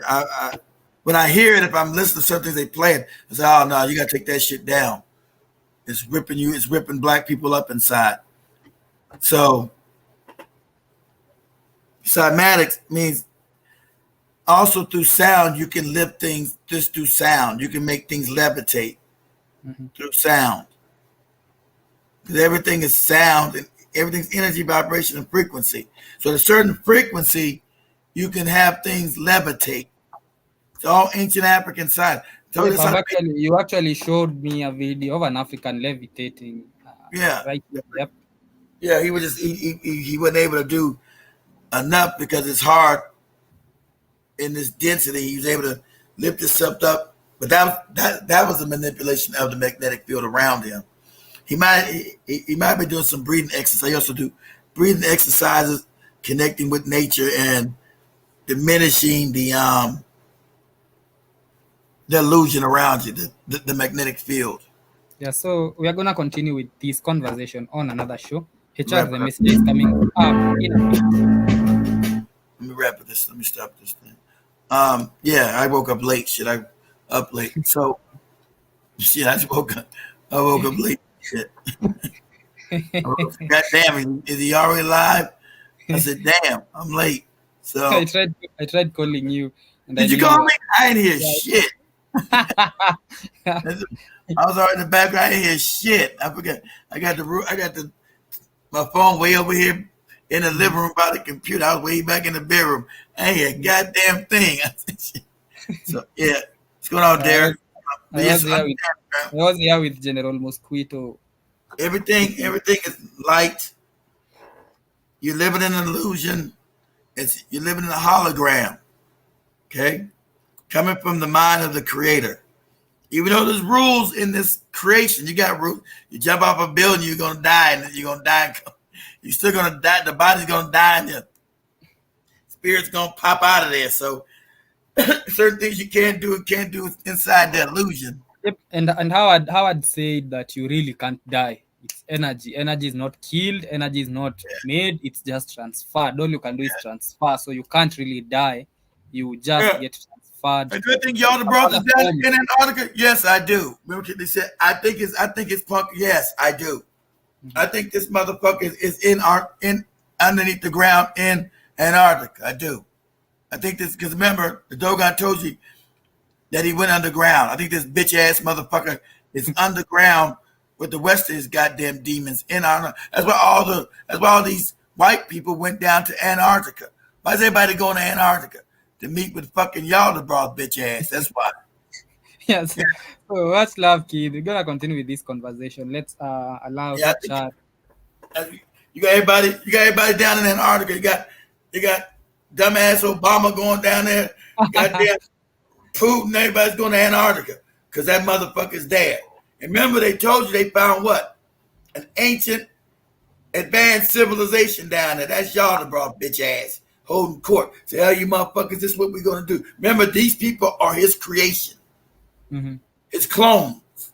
When I hear it, if I'm listening to certain things they play it, I say, oh no, you gotta take that shit down. It's ripping you, it's ripping black people up inside. So cymatics means also through sound, you can lift things just through sound. You can make things levitate through sound. Because everything is sound and everything's energy, vibration, and frequency. So at a certain frequency, you can have things levitate. It's all ancient African side. Yes, you actually showed me a video of an African levitating. Right. Yep. Yeah, he was just he wasn't able to do enough because it's hard in this density. He was able to lift himself up. But that was a manipulation of the magnetic field around him. He might be doing some breathing exercise. I also do breathing exercises, connecting with nature and diminishing the illusion around you, the magnetic field. Yeah, so we are gonna continue with this conversation on another show. HR, the message is coming up in a minute. Let me wrap this. Let me stop this thing. Yeah, I woke up late. Shit, I up late. So shit, I woke up late. Shit. God damn, is he already live? I said, damn, I'm late. So I tried calling you. And did you call me? I didn't hear shit. I was already in the background. I didn't hear shit. I forgot. I got my phone way over here in the living room by the computer. I was way back in the bedroom. I ain't hear a goddamn thing. So yeah, what's going on, Derek? I was here with General Mosquito. Everything is light. You're living in an illusion. You're living in a hologram. Okay? Coming from the mind of the creator. Even though there's rules in this creation, you got rules. You jump off a building, you're gonna die, and you're gonna die. You're still gonna die. The body's gonna die, and the spirit's gonna pop out of there. So certain things you can't do inside the illusion. Yep, and how I'd say that you really can't die. It's energy. Energy is not killed. Energy is not made. It's just transferred. All you can do is transfer. So you can't really die. You just get transferred. A good thing y'all brought this down in Antarctica. Yes, I do. Remember what they said? I think it's punk. Yes, I do. Mm-hmm. I think this motherfucker is in underneath the ground in Antarctica. I do. I think this because remember the Dogon told you that he went underground. I think this bitch ass motherfucker is underground with the rest of his goddamn demons in Antarctica. That's why all these white people went down to Antarctica. Why is everybody going to Antarctica? To meet with fucking y'all the broad bitch ass. That's why. Yes. So much love, kid. We're gonna continue with this conversation. Let's allow chat. You got everybody down in Antarctica. You got dumbass Obama going down there. Goddamn Putin, everybody's going to Antarctica because that motherfucker's there. And remember, they told you they found what? An ancient, advanced civilization down there. That's y'all the broad bitch ass holding court. Say, hell, you motherfuckers, this is what we're going to do. Remember, these people are his creation. Mm-hmm. His clones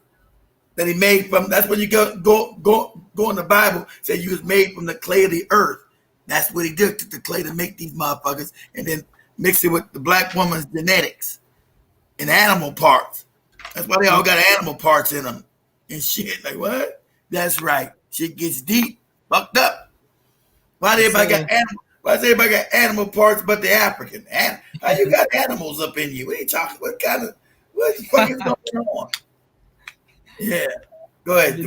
that he made from. That's when you go in the Bible. Say you was made from the clay of the earth. That's what he did, took the clay to make these motherfuckers, and then mix it with the black woman's genetics and animal parts. That's why they all got animal parts in them and shit. Like what? That's right. Shit gets deep, fucked up. Why does everybody got animal parts but the African? How you got animals up in you? What are you talking? What the fuck is going on? Yeah. Go ahead.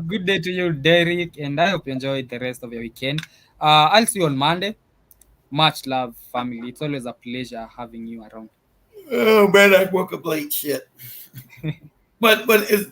Good day to you, Derek, and I hope you enjoyed the rest of your weekend. I'll see you on Monday. Much love, family. It's always a pleasure having you around. Oh man, I woke up late. Shit. but is